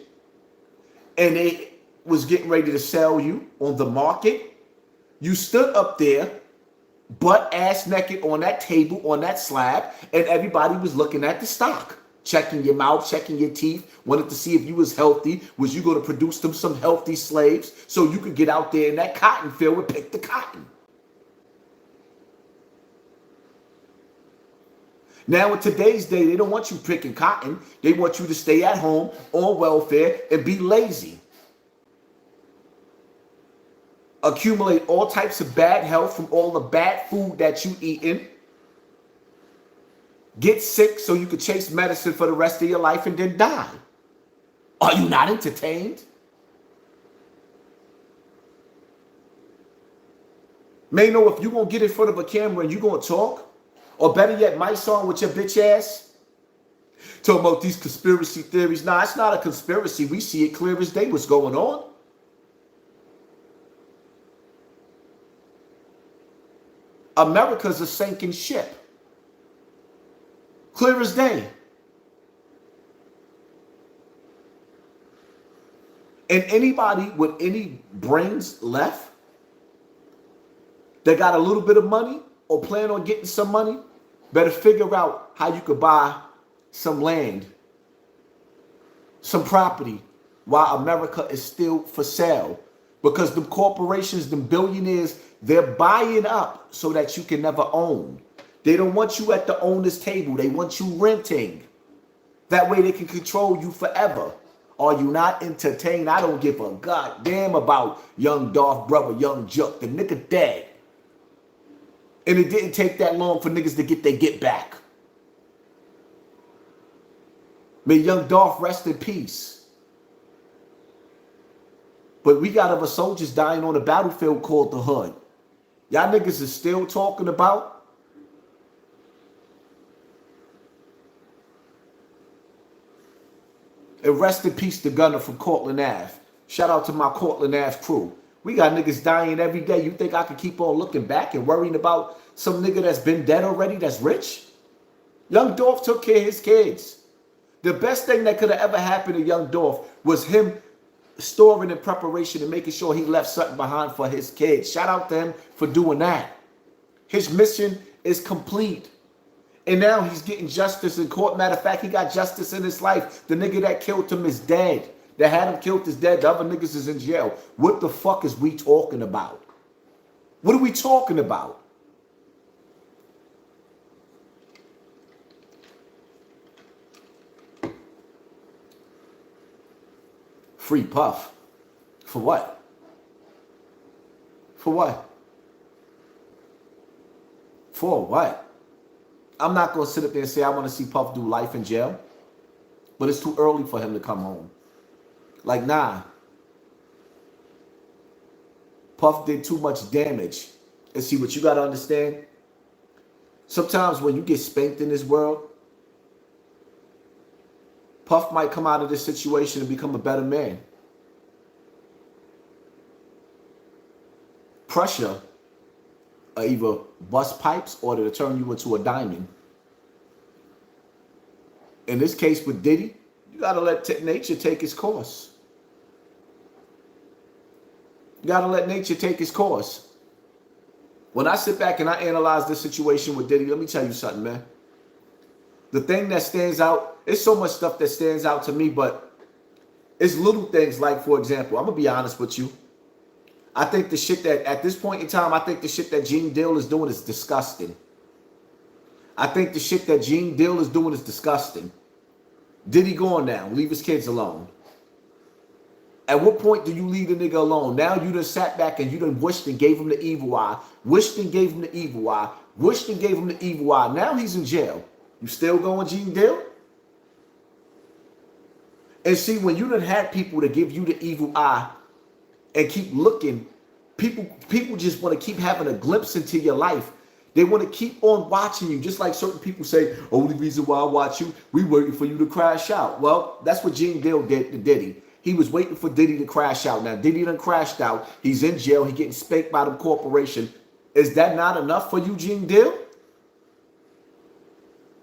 and they was getting ready to sell you on the market, you stood up there, butt ass naked on that table, on that slab, and everybody was looking at the stock. Checking your mouth, checking your teeth, wanted to see if you was healthy. Was you going to produce them some healthy slaves so you could get out there in that cotton field and pick the cotton? Now in today's day, they don't want you picking cotton. They want you to stay at home on welfare and be lazy. Accumulate all types of bad health from all the bad food that you eating. Get sick so you could chase medicine for the rest of your life and then die. Are you not entertained? May know if you're going to get in front of a camera and you're going to talk, or better yet, mics on with your bitch ass, talking about these conspiracy theories. Nah, it's not a conspiracy. We see it clear as day what's going on. America's a sinking ship. Clear as day. And anybody with any brains left that got a little bit of money or plan on getting some money better figure out how you could buy some land, some property while America is still for sale. Because the corporations, the billionaires, they're buying up so that you can never own. They don't want you at the owner's table. They want you renting. That way they can control you forever. Are you not entertained? I don't give a goddamn about young Dolph brother, young Jook. The nigga dead. And it didn't take that long for niggas to get their get back. May young Dolph rest in peace. But we got other soldiers dying on the battlefield called the hood. Y'all niggas is still talking about and rest in peace the gunner from Cortland Ave. Shout out to my Cortland Ave crew. We got niggas dying every day. You think I could keep on looking back and worrying about some nigga that's been dead already that's rich? Young Dolph took care of his kids. The best thing that could have ever happened to young Dolph was him storing in preparation and making sure he left something behind for his kids. Shout out to him for doing that. His mission is complete. And now he's getting justice in court. Matter of fact, he got justice in his life. The nigga that killed him is dead. That had him killed is dead. The other niggas is in jail. What the fuck is we talking about? What are we talking about? Free Puff. For what? For what? For what? I'm not going to sit up there and say I want to see Puff do life in jail. But it's too early for him to come home. Like, nah. Puff did too much damage. And see, what you got to understand, sometimes when you get spanked in this world, Puff might come out of this situation and become a better man. Pressure are either bust pipes or to turn you into a diamond. In this case with Diddy, you got to let nature take its course. You got to let nature take its course. When I sit back and I analyze this situation with Diddy, let me tell you something, man. The thing that stands out, it's so much stuff that stands out to me, but it's little things like, for example, I'm going to be honest with you. I think the shit that, at this point in time, I think the shit that Gene Deal is doing is disgusting. I think the shit that Gene Deal is doing is disgusting. Diddy gone now. Leave his kids alone. At what point do you leave the nigga alone? Now you done sat back and you done wished and gave him the evil eye. Wished and gave him the evil eye. Wished and gave him the evil eye. Now he's in jail. You still going Gene Deal? And see, when you done had people to give you the evil eye and keep looking, people just want to keep having a glimpse into your life. They want to keep on watching you, just like certain people say, only reason why I watch you, we waiting for you to crash out. Well, that's what Gene Deal did to Diddy. He was waiting for Diddy to crash out. Now, Diddy done crashed out. He's in jail. He getting spanked by the corporation. Is that not enough for you, Gene Deal?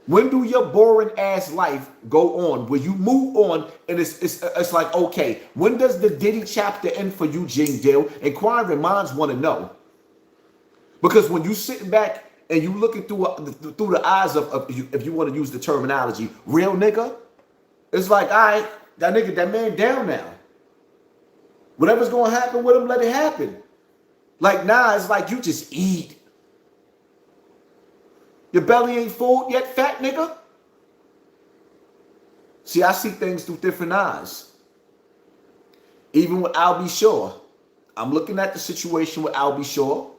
When do your boring ass life go on? When you move on and it's like, okay, when does the Diddy chapter end for you, Gene Deal? Inquiring minds want to know. Because when you sitting back and you looking through the eyes of if you want to use the terminology, real nigga, it's like, all right, that man down now. Whatever's going to happen with him, let it happen. Like, nah, it's like you just eat. Your belly ain't full yet, fat nigga. See, I see things through different eyes. Even with Albie Shaw. I'm looking at the situation with Albie Shaw.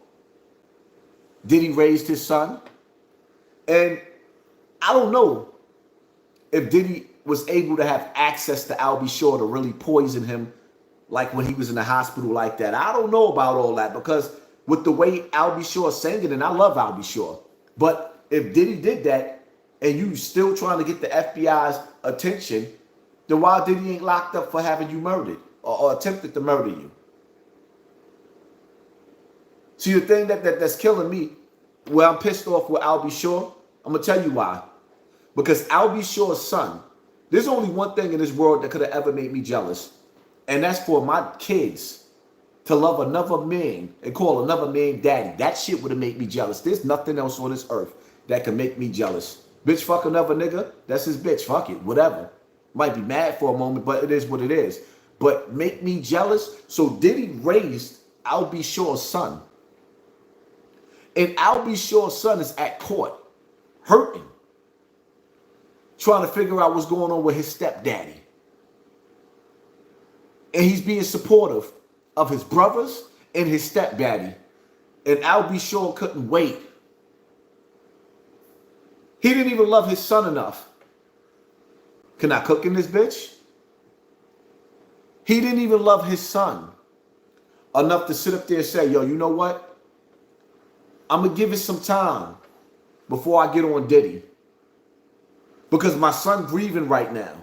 Diddy raised his son. And I don't know if Diddy was able to have access to Albie Shaw to really poison him like when he was in the hospital like that. I don't know about all that because with the way Albie Shaw sang it, and I love Albie Shaw, but if Diddy did that and you still trying to get the FBI's attention, then why Diddy ain't locked up for having you murdered or attempted to murder you? See, the thing that's killing me, where I'm pissed off with Albie Shaw, I'm going to tell you why. Because Albie Shaw's son, there's only one thing in this world that could have ever made me jealous, and that's for my kids to love another man and call another man daddy. That shit would have made me jealous. There's nothing else on this earth that can make me jealous. Bitch, fuck another nigga. That's his bitch. Fuck it. Whatever. Might be mad for a moment, but it is what it is. But make me jealous. So Diddy raised Albie Shaw's son. And Albie Shaw's son is at court, hurting, trying to figure out what's going on with his stepdaddy. And he's being supportive of his brothers and his stepdaddy. And Albie Shaw couldn't wait. He didn't even love his son enough. Can I cook in this bitch? He didn't even love his son enough to sit up there and say, yo, you know what? I'm going to give it some time before I get on Diddy. Because my son grieving right now.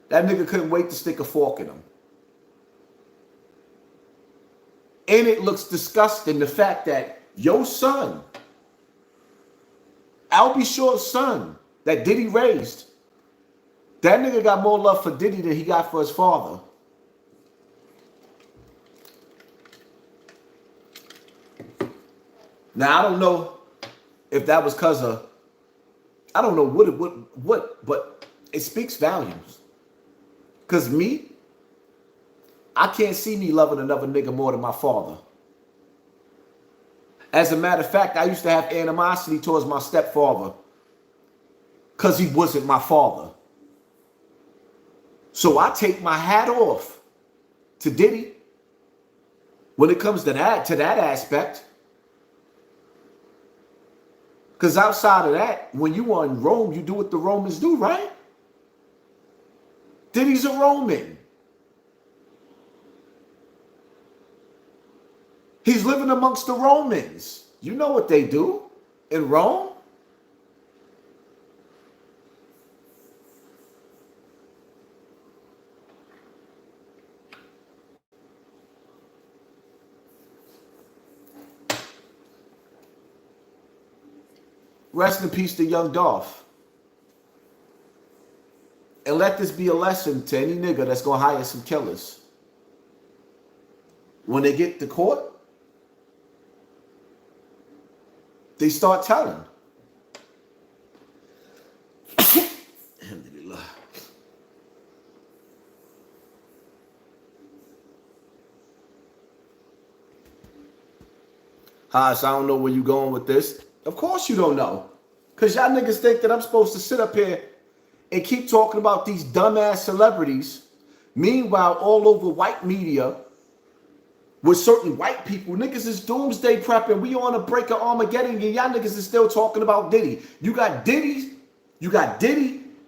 That nigga couldn't wait to stick a fork in him. And it looks disgusting, the fact that your son, Albie Shaw's son, that Diddy raised, that nigga got more love for Diddy than he got for his father. Now, I don't know if that was because of, I don't know what, but it speaks volumes. Because me, I can't see me loving another nigga more than my father. As a matter of fact, I used to have animosity towards my stepfather because he wasn't my father. So I take my hat off to Diddy when it comes to that aspect. Because outside of that, when you are in Rome, you do what the Romans do, right? Diddy's a Roman. He's living amongst the Romans. You know what they do in Rome? Rest in peace to young Dolph. And let this be a lesson to any nigga that's going to hire some killers. When they get to court, they start telling. Haas, I don't know where you going with this. Of course you don't know. Because y'all niggas think that I'm supposed to sit up here and keep talking about these dumbass celebrities. Meanwhile, all over white media, with certain white people, niggas is doomsday prepping. We on a break of Armageddon, and y'all niggas is still talking about Diddy. You got Diddy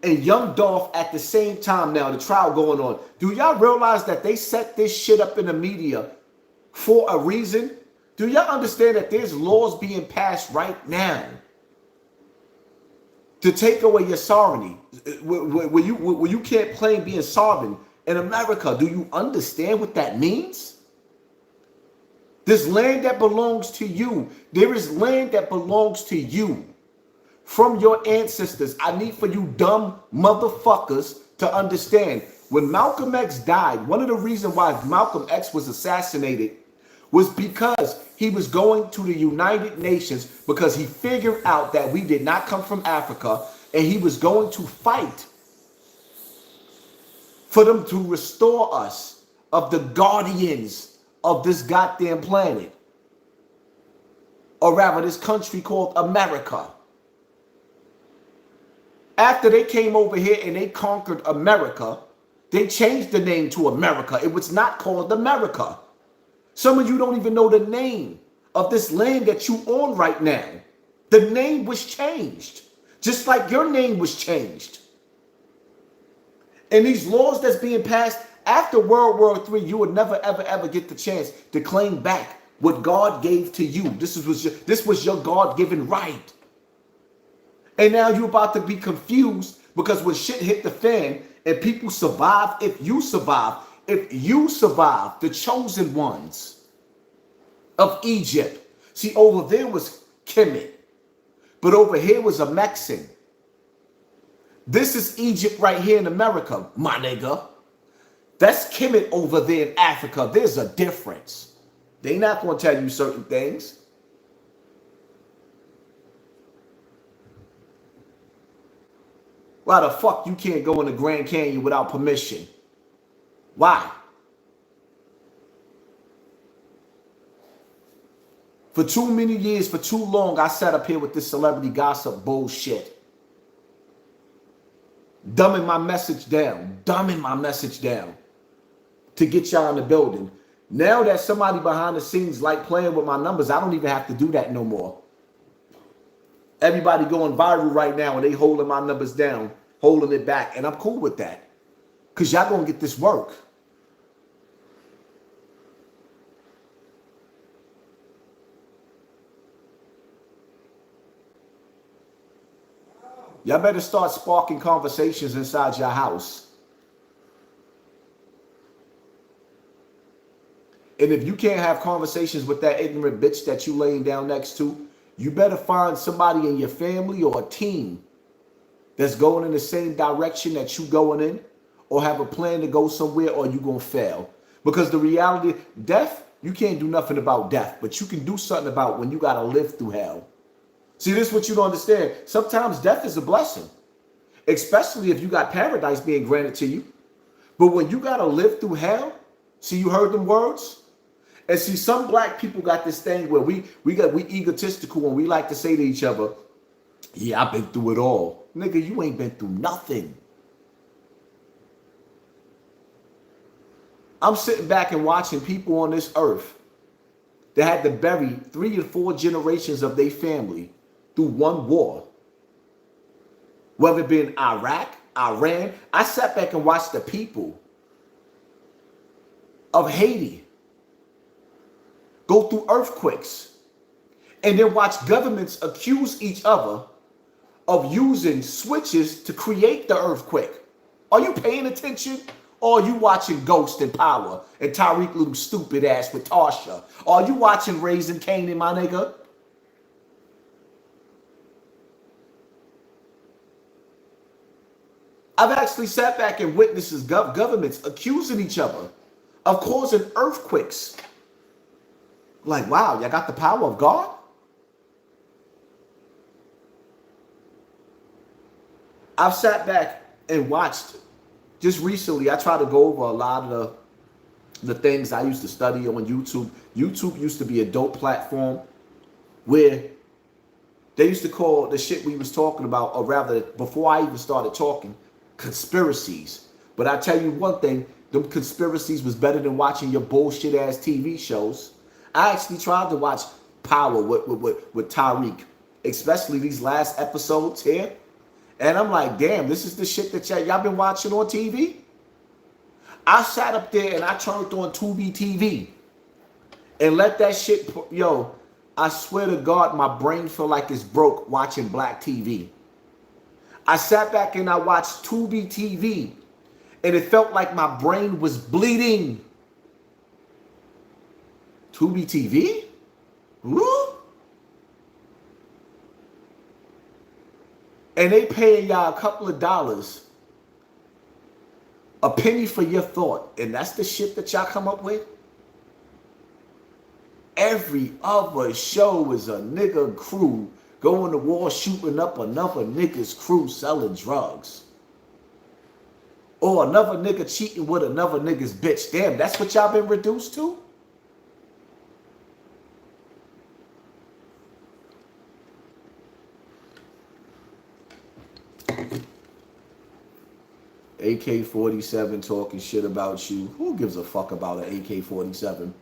and Young Dolph at the same time now, the trial going on. Do y'all realize that they set this shit up in the media for a reason? Do y'all understand that there's laws being passed right now to take away your sovereignty? Where you can't claim being sovereign in America. Do you understand what that means? This land that belongs to you. There is land that belongs to you from your ancestors. I need for you dumb motherfuckers to understand. When Malcolm X died, one of the reasons why Malcolm X was assassinated was because he was going to the United Nations, because he figured out that we did not come from Africa, and he was going to fight for them to restore us of the guardians of this goddamn planet, or rather this country called America. After they came over here and they conquered America, they changed the name to America. It was not called America. Some of you don't even know the name of this land that you own right now. The name was changed, just like your name was changed. And these laws that's being passed after World War III, you would never, ever, ever get the chance to claim back what God gave to you. This was your God-given right. And now you're about to be confused because when shit hit the fan and people survive, if you survive, the chosen ones of Egypt. See, over there was Kemet, but over here was a Mexican. This is Egypt right here in America, my nigga. That's Kemet over there in Africa. There's a difference. They not going to tell you certain things. Why the fuck you can't go in the Grand Canyon without permission? Why? For too many years, for too long, I sat up here with this celebrity gossip bullshit. Dumbing my message down to get y'all in the building. Now that somebody behind the scenes like playing with my numbers, I don't even have to do that no more. Everybody going viral right now and they holding my numbers down, holding it back, and I'm cool with that. Because y'all gonna get this work. Y'all better start sparking conversations inside your house. And if you can't have conversations with that ignorant bitch that you laying down next to, you better find somebody in your family or a team that's going in the same direction that you going in, or have a plan to go somewhere, or you gonna fail. Because the reality, death, you can't do nothing about death, but you can do something about when you gotta live through hell. See, this is what you don't understand. Sometimes death is a blessing, especially if you got paradise being granted to you. But when you gotta live through hell, see, you heard them words? And see, some black people got this thing where we egotistical and we like to say to each other, yeah, I've been through it all. Nigga, you ain't been through nothing. I'm sitting back and watching people on this earth that had to bury 3 and 4 generations of their family through one war. Whether it be in Iraq, Iran. I sat back and watched the people of Haiti go through earthquakes, and then watch governments accuse each other of using switches to create the earthquake. Are you paying attention? Or are you watching Ghost and Power and Tyreek little stupid ass with Tasha? Are you watching Raising Kanan, my nigga? I've actually sat back and witnessed governments accusing each other of causing earthquakes. Like, wow, y'all got the power of God? I've sat back and watched. Just recently, I try to go over a lot of the things I used to study on YouTube. YouTube used to be a dope platform where they used to call the shit we was talking about, or rather, before I even started talking, conspiracies. But I tell you one thing, them conspiracies was better than watching your bullshit ass TV shows. I actually tried to watch Power with Tariq, especially these last episodes here. And I'm like, damn, this is the shit that y'all been watching on TV? I sat up there and I turned on Tubi TV and let that shit, yo, I swear to God, my brain feel like it's broke watching black TV. I sat back and I watched Tubi TV and it felt like my brain was bleeding. Tubi TV? Woo? And they paying y'all a couple of dollars, a penny for your thought, and that's the shit that y'all come up with? Every other show is a nigga crew going to war shooting up another nigga's crew selling drugs. Or another nigga cheating with another nigga's bitch. Damn, that's what y'all been reduced to? AK-47 talking shit about you. Who gives a fuck about an AK-47?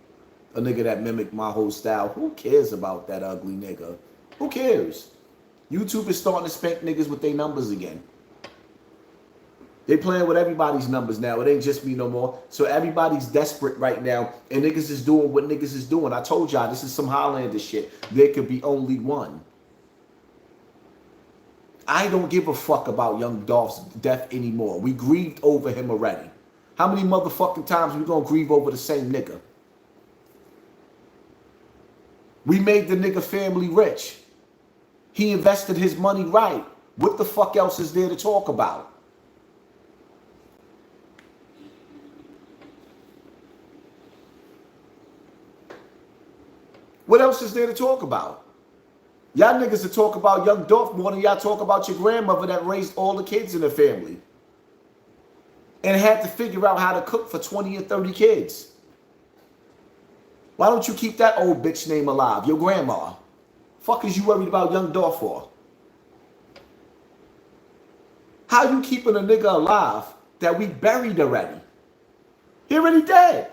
A nigga that mimicked my whole style. Who cares about that ugly nigga? Who cares? YouTube is starting to spank niggas with their numbers again. They playing with everybody's numbers now. It ain't just me no more. So everybody's desperate right now. And niggas is doing what niggas is doing. I told y'all, this is some Highlander shit. There could be only one. I don't give a fuck about Young Dolph's death anymore. We grieved over him already. How many motherfucking times we gonna grieve over the same nigga? We made the nigga family rich. He invested his money right. What the fuck else is there to talk about? What else is there to talk about? Y'all niggas to talk about Young Dolph more than y'all talk about your grandmother that raised all the kids in the family. And had to figure out how to cook for 20 or 30 kids. Why don't you keep that old bitch name alive? Your grandma. Fuck is you worried about Young Dolph for? How you keeping a nigga alive that we buried already? He already dead.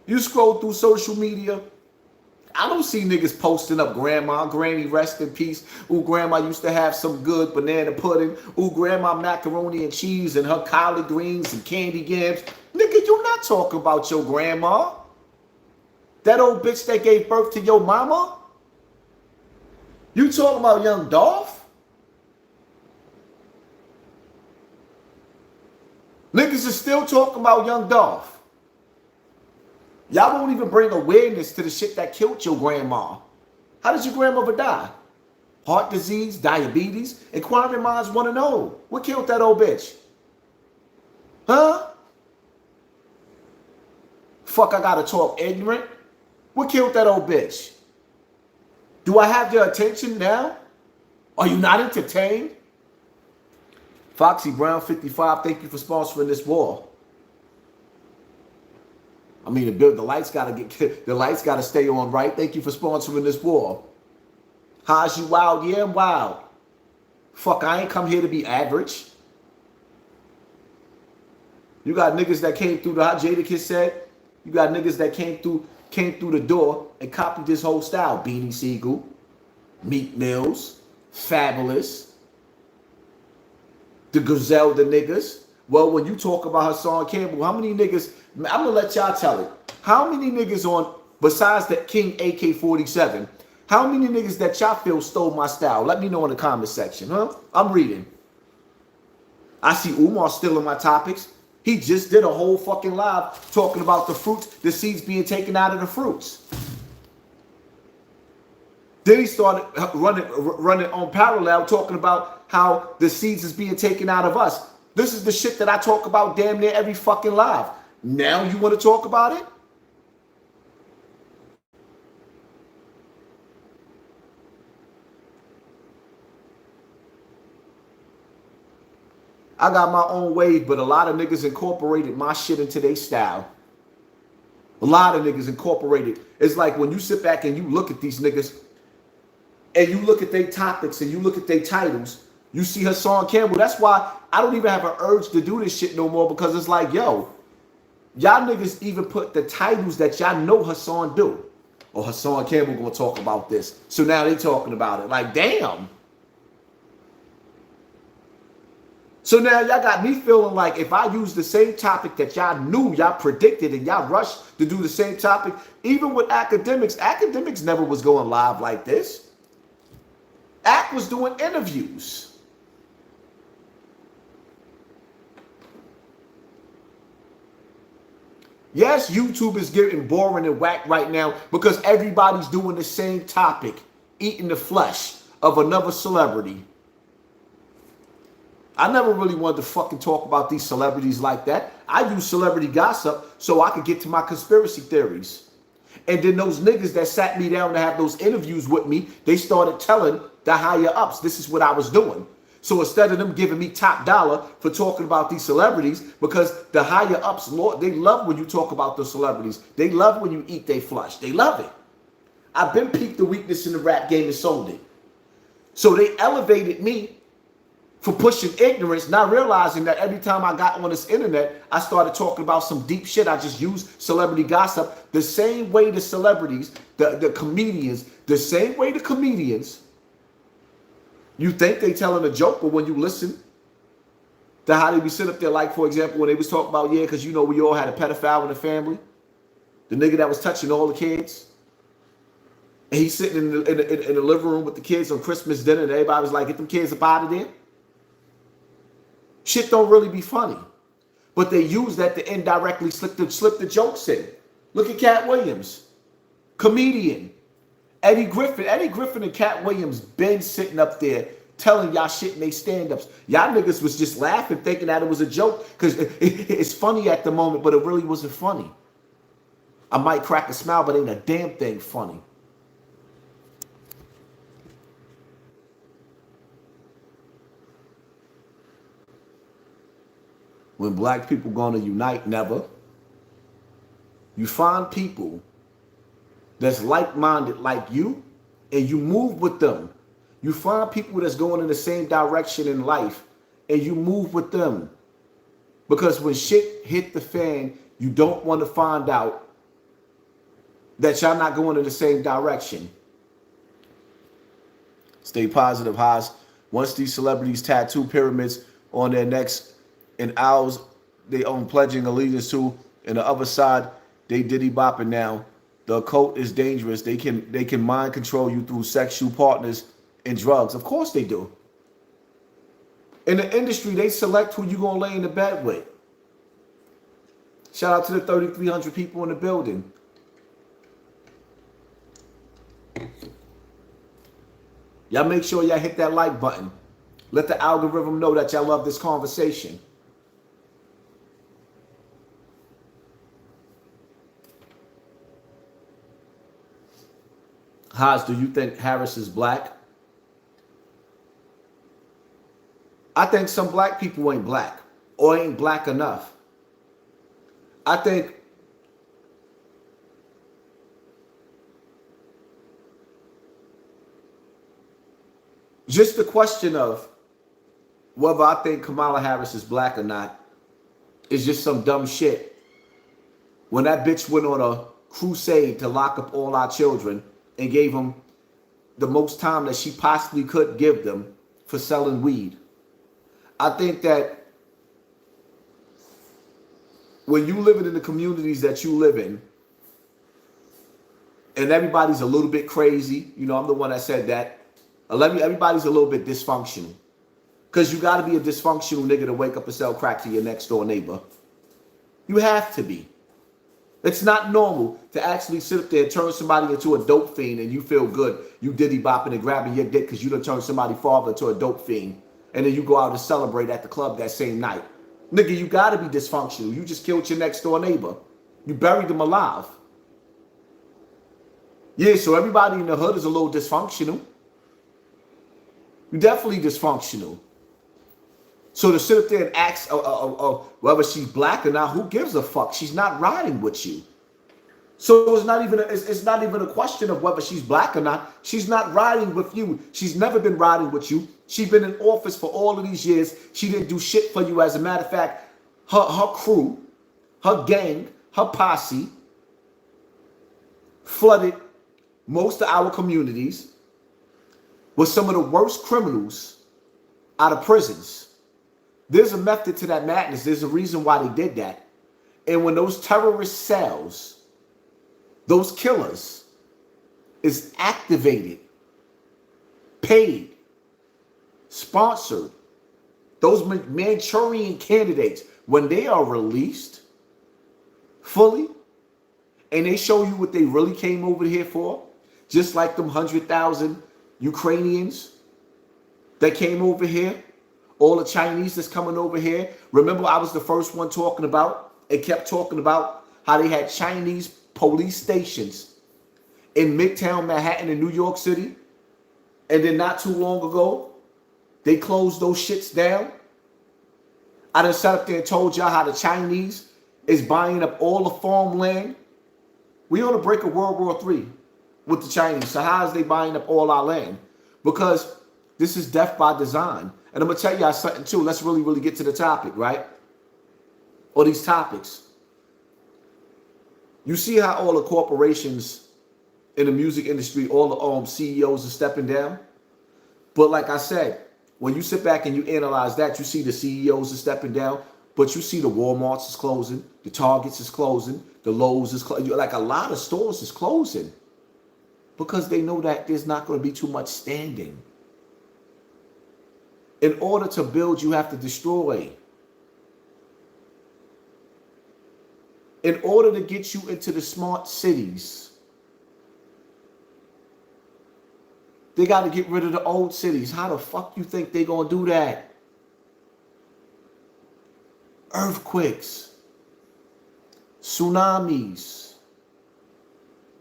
You scroll through social media, I don't see niggas posting up grandma, granny, rest in peace. Ooh, grandma used to have some good banana pudding. Ooh, grandma macaroni and cheese and her collard greens and candy yams. Nigga, you not talking about your grandma. That old bitch that gave birth to your mama. You talking about Young Dolph? Niggas is still talking about Young Dolph. Y'all won't even bring awareness to the shit that killed your grandma. How did your grandmother die? Heart disease, diabetes? Inquiring minds want to know. What killed that old bitch? Huh? Fuck, I gotta talk ignorant? What killed that old bitch? Do I have your attention now? Are you not entertained? Foxy Brown 55, thank you for sponsoring this war. I mean, the lights gotta stay on, right? Thank you for sponsoring this war. How's you wild? Yeah, I'm wild. Fuck, I ain't come here to be average. You got niggas that came through how Jadakiss said. You got niggas that came through the door and copied this whole style. Beanie Siegel, Meat Mills, Fabulous, the Griselda niggas. Well, when you talk about Hassan Campbell, how many niggas, I'm gonna let y'all tell it. How many niggas on, besides that King AK-47, how many niggas that y'all feel stole my style? Let me know in the comment section, huh? I'm reading. I see Umar stealing my topics. He just did a whole fucking live talking about the fruits, the seeds being taken out of the fruits. Then he started running on parallel talking about how the seeds is being taken out of us. This is the shit that I talk about damn near every fucking live. Now you want to talk about it? I got my own wave, but a lot of niggas incorporated my shit into their style. A lot of niggas incorporated. It's like when you sit back and you look at these niggas and you look at their topics and you look at their titles, you see Hassan Campbell. That's why I don't even have an urge to do this shit no more, because it's like, yo, y'all niggas even put the titles that y'all know Hassan do. Or Hassan Campbell gonna talk about this. So now they talking about it. Like, damn. So now y'all got me feeling like if I use the same topic that y'all knew, y'all predicted, and y'all rushed to do the same topic, even with academics never was going live like this. Ack was doing interviews. Yes, YouTube is getting boring and whack right now because everybody's doing the same topic, eating the flesh of another celebrity. I never really wanted to fucking talk about these celebrities like that. I use celebrity gossip so I could get to my conspiracy theories. And then those niggas that sat me down to have those interviews with me, they started telling the higher ups this is what I was doing. So instead of them giving me top dollar for talking about these celebrities, because the higher ups, Lord, they love when you talk about the celebrities. They love when you eat their flesh. They love it. I've been peaked the weakness in the rap game and sold it. So they elevated me for pushing ignorance, not realizing that every time I got on this internet, I started talking about some deep shit. I just used celebrity gossip the same way the celebrities, the comedians, the same way the comedians, you think they telling a joke, but when you listen to how they be sitting up there, like, for example, when they was talking about, yeah, because, you know, we all had a pedophile in the family, the nigga that was touching all the kids, and he's sitting in the living room with the kids on Christmas dinner, and everybody was like, get them kids up out of there. Shit don't really be funny. But they use that to indirectly slip the jokes in. Look at Cat Williams, comedian. Eddie Griffin and Cat Williams been sitting up there telling y'all shit in they stand-ups. Y'all niggas was just laughing, thinking that it was a joke, because it's funny at the moment, but it really wasn't funny. I might crack a smile, but ain't a damn thing funny. When black people gonna unite, never. You find people that's like-minded like you, and you move with them. You find people that's going in the same direction in life, and you move with them. Because when shit hit the fan, you don't want to find out that y'all not going in the same direction. Stay positive, Haas. Once these celebrities tattoo pyramids on their necks and owls they own pledging allegiance to, and the other side, they Diddy bopping now. The occult is dangerous. They can mind control you through sexual partners and drugs. Of course they do. In the industry, they select who you gonna lay in the bed with. Shout out to the 3,300 people in the building. Y'all make sure y'all hit that like button. Let the algorithm know that y'all love this conversation. Haas, do you think Harris is black? I think some black people ain't black or ain't black enough. I think just the question of whether I think Kamala Harris is black or not is just some dumb shit. When that bitch went on a crusade to lock up all our children and gave them the most time that she possibly could give them for selling weed. I think that when you living in the communities that you live in, and everybody's a little bit crazy, you know, I'm the one that said that, everybody's a little bit dysfunctional. Because you got to be a dysfunctional nigga to wake up and sell crack to your next door neighbor. You have to be. It's not normal to actually sit up there and turn somebody into a dope fiend and you feel good. You Diddy bopping and grabbing your dick because you done turned somebody's father into a dope fiend. And then you go out and celebrate at the club that same night. Nigga, you got to be dysfunctional. You just killed your next door neighbor. You buried them alive. Yeah, so everybody in the hood is a little dysfunctional. You're definitely dysfunctional. So to sit up there and ask whether she's black or not, who gives a fuck? She's not riding with you. So it's not even a question of whether she's black or not. She's not riding with you. She's never been riding with you. She's been in office for all of these years. She didn't do shit for you. As a matter of fact, her crew, her gang, her posse flooded most of our communities with some of the worst criminals out of prisons. There's a method to that madness. There's a reason why they did that. And when those terrorist cells, those killers, is activated, paid, sponsored, those Manchurian candidates, when they are released fully, and they show you what they really came over here for, just like them 100,000 Ukrainians that came over here, all the Chinese that's coming over here. Remember, I was the first one talking about, and kept talking about how they had Chinese police stations in Midtown Manhattan in New York City, and then not too long ago, they closed those shits down. I done sat up there and told y'all how the Chinese is buying up all the farmland. We on the brink of World War III with the Chinese. So how is they buying up all our land? Because this is death by design. And I'm going to tell y'all something too. Let's really get to the topic, right? Or these topics. You see how all the corporations in the music industry, all the CEOs are stepping down? But like I said, when you sit back and you analyze that, you see the CEOs are stepping down, but you see the Walmarts is closing, the Targets is closing, the Lowe's is closing. Like a lot of stores is closing because they know that there's not going to be too much standing. In order to build, you have to destroy. In order to get you into the smart cities, they got to get rid of the old cities. How the fuck you think they gonna do that? Earthquakes, tsunamis,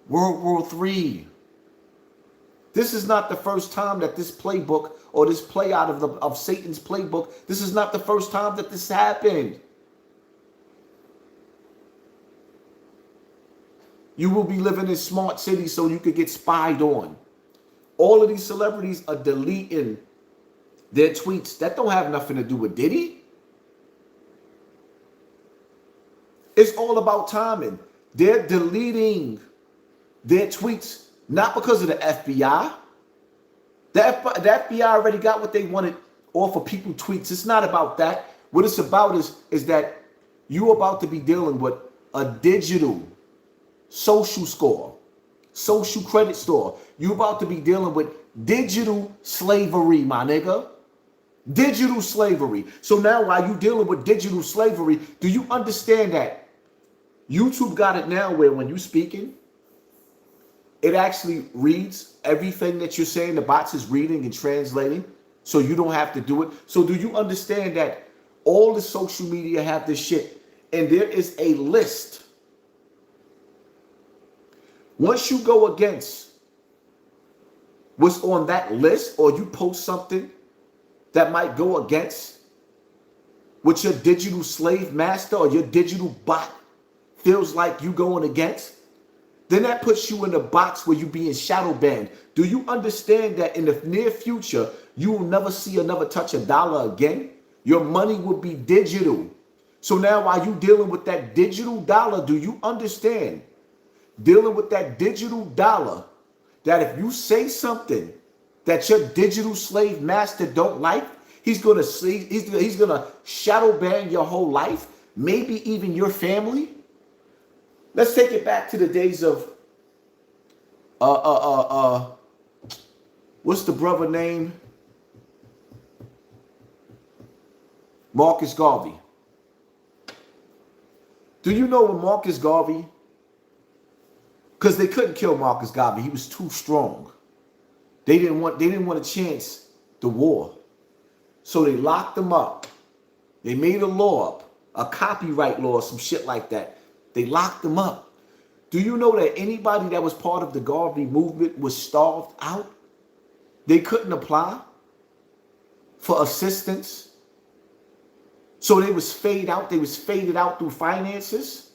World War III. This is not the first time that this playbook or this play out of Satan's playbook, this is not the first time that this happened. You will be living in smart cities so you could get spied on. All of these celebrities are deleting their tweets. That don't have nothing to do with Diddy. It's all about timing. They're deleting their tweets, not because of the FBI. The FBI already got what they wanted off of people's tweets. It's not about that. What it's about is that you're about to be dealing with a digital social score, social credit score. You about to be dealing with digital slavery, my nigga. Digital slavery. So now while you dealing with digital slavery, do you understand that YouTube got it now where when you speaking, it actually reads everything that you're saying. The bots is reading and translating, so you don't have to do it. So do you understand that all the social media have this shit, and there is a list. Once you go against what's on that list, or you post something that might go against what your digital slave master or your digital bot feels like you going against, then that puts you in the box where you being shadow banned. Do you understand that in the near future, you will never see another touch a dollar again? Your money will be digital. So now while you dealing with that digital dollar, do you understand? Dealing with that digital dollar, that if you say something that your digital slave master don't like, he's gonna shadow ban your whole life, maybe even your family. Let's take it back to the days of what's the brother name? Marcus Garvey. Do you know when Marcus Garvey? Because they couldn't kill Marcus Garvey. He was too strong. They didn't want to chance the war. So they locked him up. They made a law up, a copyright law, some shit like that. They locked him up. Do you know that anybody that was part of the Garvey movement was starved out? They couldn't apply for assistance So they was faded out. They was faded out through finances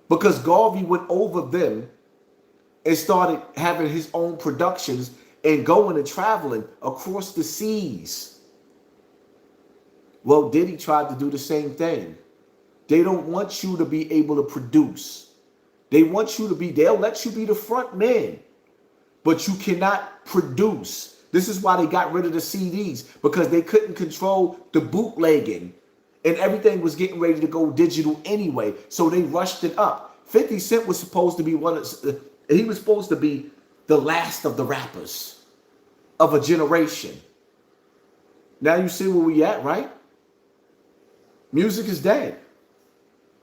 because Garvey went over them and started having his own productions and going and traveling across the seas. Well, Diddy tried to do the same thing. They don't want you to be able to produce. They want you to be, they'll let you be the front man, but you cannot produce. This is why they got rid of the CDs, because they couldn't control the bootlegging and everything was getting ready to go digital anyway. So they rushed it up. 50 Cent was supposed to be he was supposed to be the last of the rappers of a generation. Now you see where we at, right? Music is dead.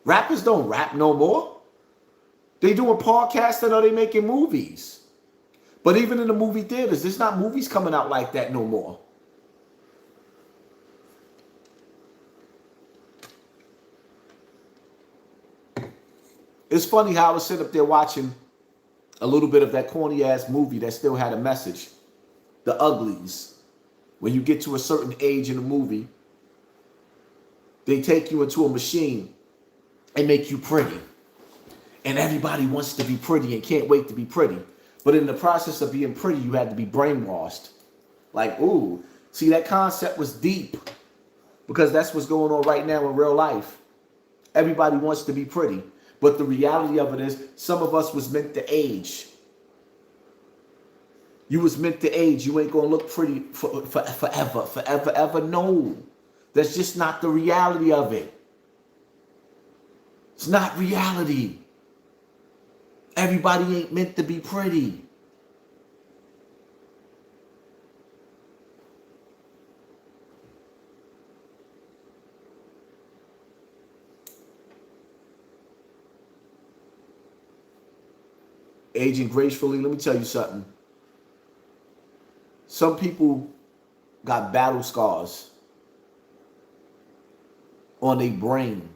Rappers don't rap no more. They doing podcasting or they making movies. But even in the movie theaters, there's not movies coming out like that no more. It's funny how I was sitting up there watching a little bit of that corny ass movie that still had a message. The Uglies. When you get to a certain age in a movie, they take you into a machine and make you pretty. And everybody wants to be pretty and can't wait to be pretty. But in the process of being pretty, you had to be brainwashed. Like, ooh, see, that concept was deep. Because that's what's going on right now in real life. Everybody wants to be pretty. But the reality of it is, some of us was meant to age. You was meant to age. You ain't going to look pretty forever. No. That's just not the reality of it. It's not reality. Everybody ain't meant to be pretty. Aging gracefully, let me tell you something. Some people got battle scars on their brain.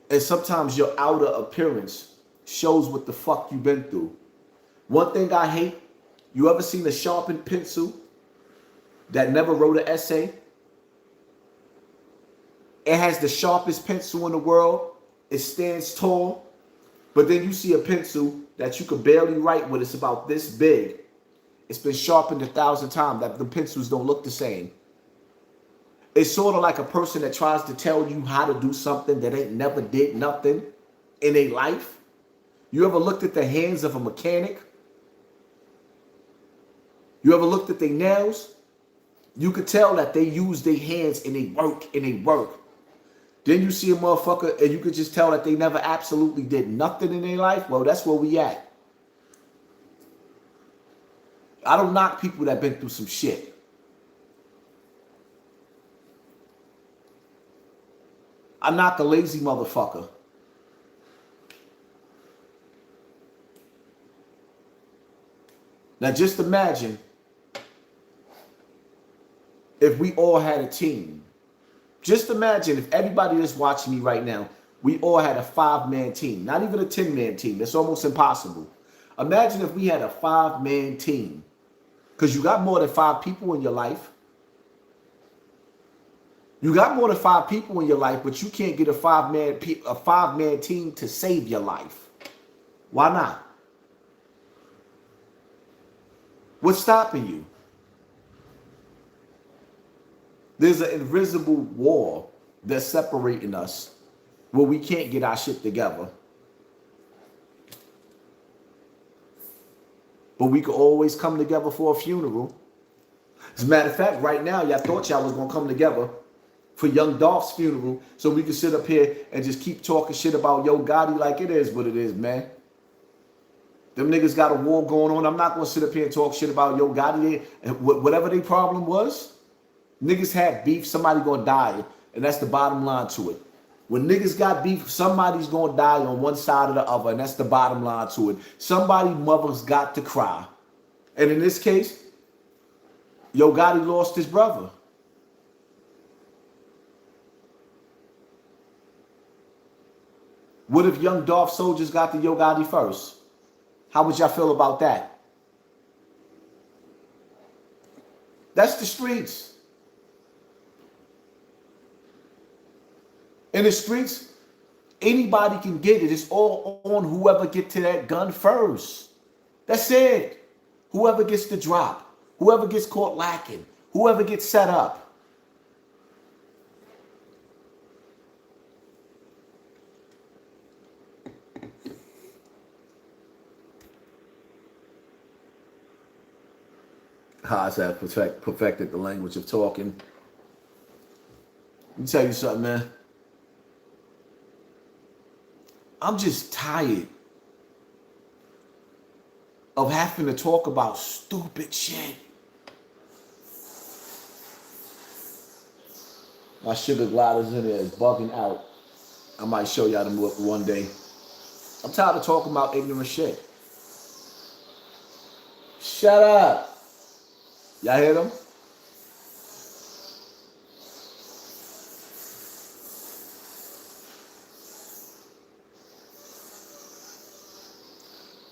And sometimes your outer appearance shows what the fuck you've been through. One thing I hate, you ever seen a sharpened pencil that never wrote an essay? It has the sharpest pencil in the world. It stands tall. But then you see a pencil that you can barely write with. It's about this big. It's been sharpened 1,000 times. That the pencils don't look the same. It's sort of like a person that tries to tell you how to do something that ain't never did nothing in their life. You ever looked at the hands of a mechanic? You ever looked at their nails? You could tell that they use their hands and they work. Then you see a motherfucker and you could just tell that they never absolutely did nothing in their life. Well, that's where we at. I don't knock people that been through some shit. I knock a lazy motherfucker. Now just imagine if we all had a team. Just imagine if everybody that's watching me right now, we all had a 5-man team, not even a 10-man team. That's almost impossible. Imagine if we had a 5-man team, because you got more than 5 people in your life. You got more than 5 people in your life, but you can't get a 5-man team to save your life. Why not? What's stopping you? There's an invisible wall that's separating us where we can't get our shit together. But we could always come together for a funeral. As a matter of fact, right now, y'all thought y'all was going to come together for Young Dolph's funeral so we could sit up here and just keep talking shit about Yo Gotti like it is what it is, man. Them niggas got a war going on. I'm not going to sit up here and talk shit about Yo Gotti. Whatever their problem was, niggas had beef, somebody gonna die, and that's the bottom line to it. When niggas got beef, somebody's gonna die on one side or the other, and that's the bottom line to it. Somebody mother's got to cry. And in this case, Yo Gotti lost his brother. What if Young Dolph soldiers got to Yo Gotti first? How would y'all feel about that? That's the streets. In the streets, anybody can get it. It's all on whoever get to that gun first. That's it. Whoever gets the drop, whoever gets caught lacking, whoever gets set up. HASSAN perfected the language of talking. Let me tell you something, man. I'm just tired of having to talk about stupid shit. My sugar gliders in there is bugging out. I might show y'all them one day. I'm tired of talking about ignorant shit. Shut up. Y'all hear them?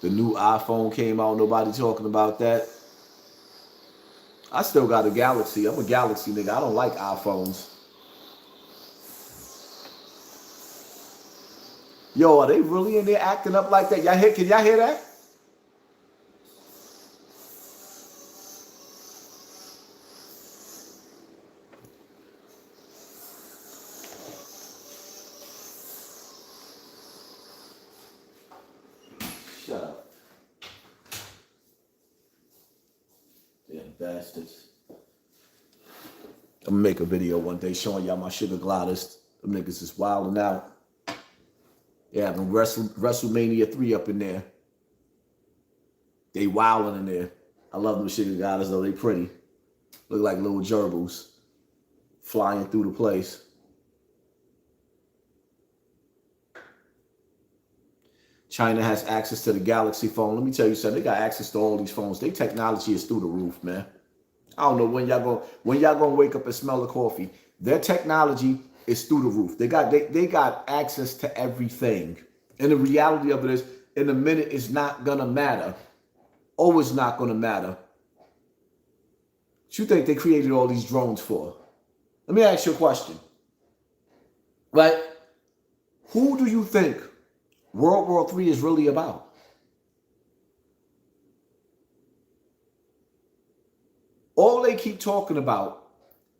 The new iPhone came out. Nobody talking about that. I still got a Galaxy. I'm a Galaxy nigga. I don't like iPhones. Yo, are they really in there acting up like that? Can y'all hear that? Shut up. Damn bastards. I'm gonna make a video one day showing y'all my sugar gliders. Them niggas is wilding out. They having WrestleMania 3 up in there. They wilding in there. I love them sugar gliders though. They pretty. Look like little gerbils flying through the place. China has access to the Galaxy phone. Let me tell you something. They got access to all these phones. Their technology is through the roof, man. I don't know when y'all gonna wake up and smell the coffee. Their technology is through the roof. They got access to everything. And the reality of it is, in a minute, it's not gonna matter. Oh, it's not gonna matter. What you think they created all these drones for? Let me ask you a question. Right? Who do you think World War III is really about? All they keep talking about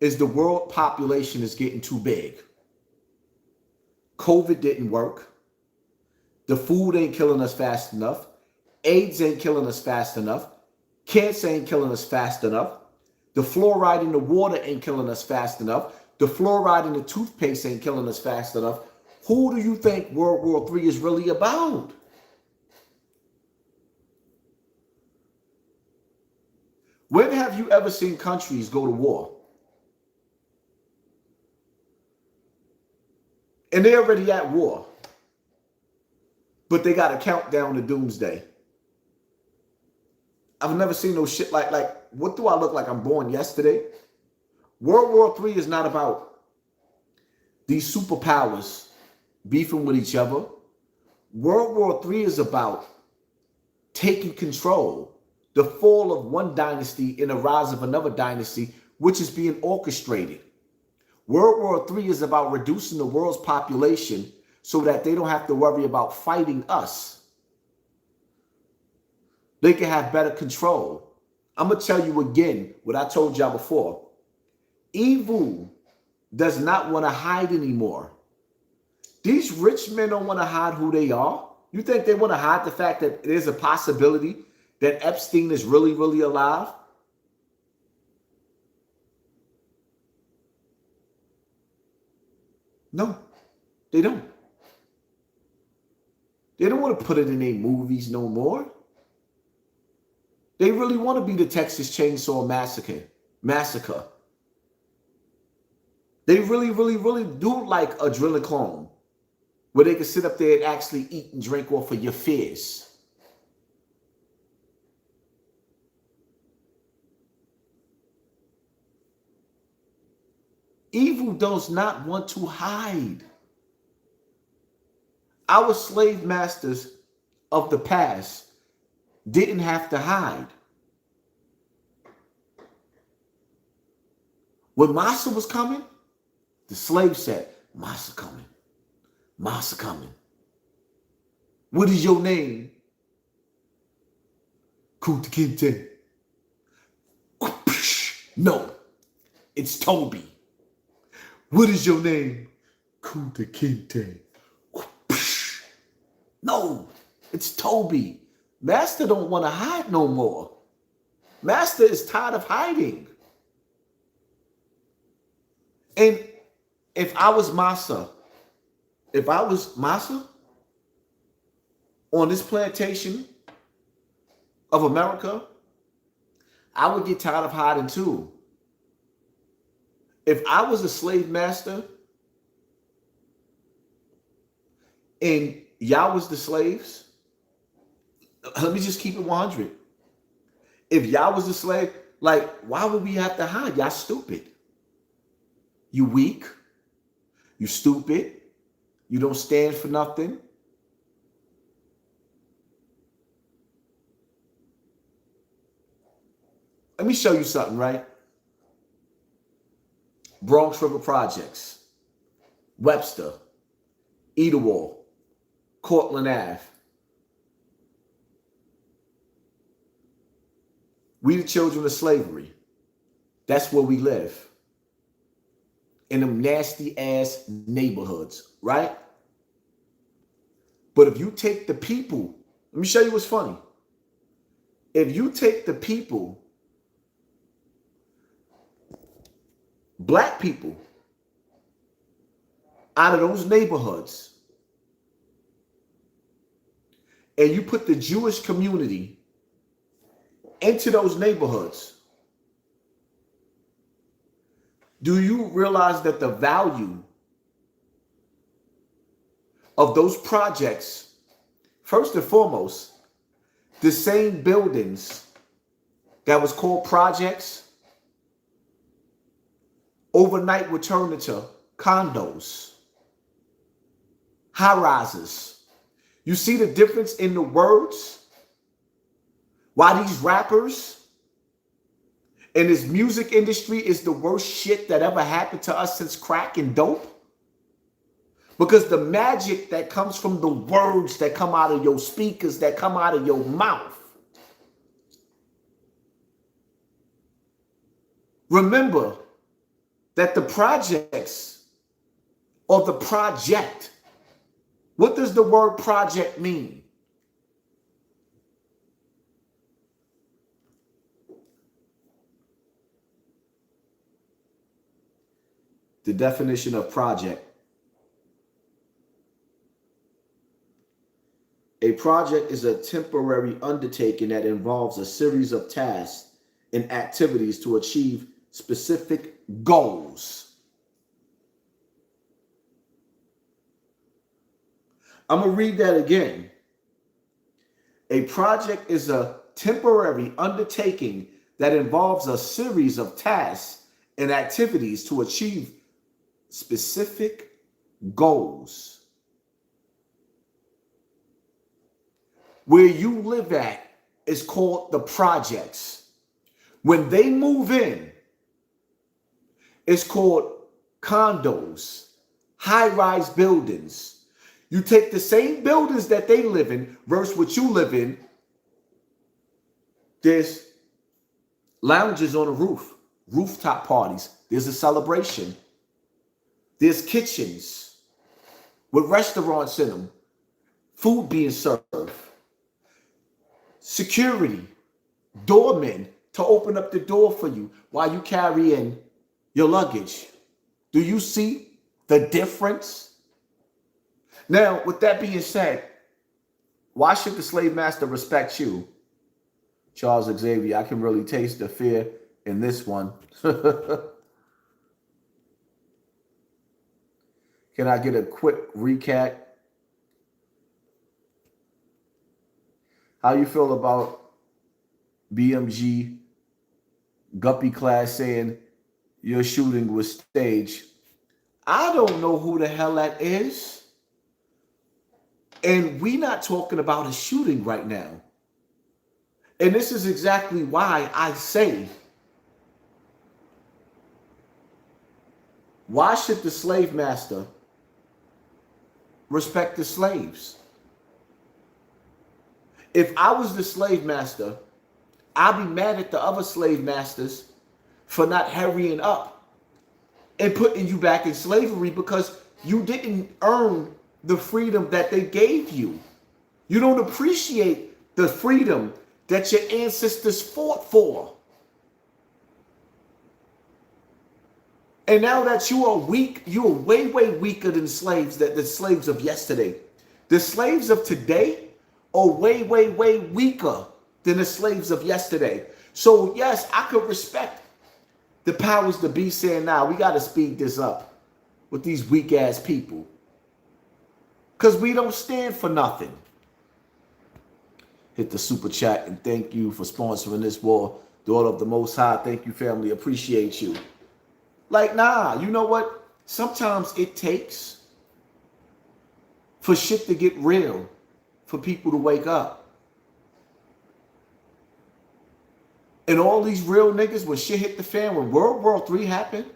is the world population is getting too big. COVID didn't work. The food ain't killing us fast enough. AIDS ain't killing us fast enough. Cancer ain't killing us fast enough. The fluoride in the water ain't killing us fast enough. The fluoride in the toothpaste ain't killing us fast enough. Who do you think World War III is really about? When have you ever seen countries go to war? And they're already at war. But they got a countdown to doomsday. I've never seen no shit like what do I look like? I'm born yesterday? World War III is not about these superpowers beefing with each other. World War III is about taking control. The fall of one dynasty and the rise of another dynasty, which is being orchestrated. World War III is about reducing the world's population so that they don't have to worry about fighting us. They can have better control. I'm going to tell you again what I told y'all before. Evil does not want to hide anymore. These rich men don't want to hide who they are. You think they want to hide the fact that there's a possibility that Epstein is really, really alive? No, they don't. They don't want to put it in their movies no more. They really want to be the Texas Chainsaw Massacre. They really, really, really do like adrenochrome, where they can sit up there and actually eat and drink off of your fears. Evil does not want to hide. Our slave masters of the past didn't have to hide. When Massa was coming, the slave said, Massa coming. Master coming. What is your name? Kunta Kinte. No, it's Toby. What is your name? Kunta Kinte. No, it's Toby. Master don't want to hide no more. Master is tired of hiding. And if I was Massa on this plantation of America, I would get tired of hiding too. If I was a slave master and y'all was the slaves, let me just keep it 100. If y'all was a slave, like, why would we have to hide? Y'all stupid. You weak. You stupid. You don't stand for nothing. Let me show you something, right? Bronx River Projects, Webster, Idawal, Cortland Ave. We the children of slavery. That's where we live. In them nasty ass neighborhoods, right? But if you take the people, let me show you what's funny. If you take the people, black people, out of those neighborhoods, and you put the Jewish community into those neighborhoods, do you realize that the value of those projects, first and foremost, the same buildings that was called projects, overnight would turn into condos, high rises. You see the difference in the words? Why these rappers and this music industry is the worst shit that ever happened to us since crack and dope? Because the magic that comes from the words that come out of your speakers, that come out of your mouth. Remember that the projects or the project, what does the word project mean? The definition of project. A project is a temporary undertaking that involves a series of tasks and activities to achieve specific goals. I'm going to read that again. A project is a temporary undertaking that involves a series of tasks and activities to achieve specific goals. Where you live at is called the projects. When they move in, it's called condos, high-rise buildings. You take the same buildings that they live in versus what you live in. There's lounges on the roof, rooftop parties. There's a celebration. There's kitchens with restaurants in them, food being served. Security, doormen to open up the door for you while you carry in your luggage. Do you see the difference? Now, with that being said, why should the slave master respect you? Charles Xavier, I can really taste the fear in this one. Can I get a quick recap? How you feel about BMG Guppy Class saying your shooting was staged? I don't know who the hell that is. And we not talking about a shooting right now. And this is exactly why I say, why should the slave master respect the slaves. If I was the slave master, I'd be mad at the other slave masters for not hurrying up and putting you back in slavery because you didn't earn the freedom that they gave you. You don't appreciate the freedom that your ancestors fought for. And now that you are weak, you are way, way weaker than slaves, that the slaves of yesterday. The slaves of today are way, way, way weaker than the slaves of yesterday. So yes, I could respect the powers to be saying, now we got to speed this up with these weak ass people. Because we don't stand for nothing. Hit the super chat and thank you for sponsoring this war. Daughter of the Most High, thank you, family. Appreciate you. Like, nah, you know what? Sometimes it takes for shit to get real, for people to wake up. And all these real niggas, when shit hit the fan, when World War III happened,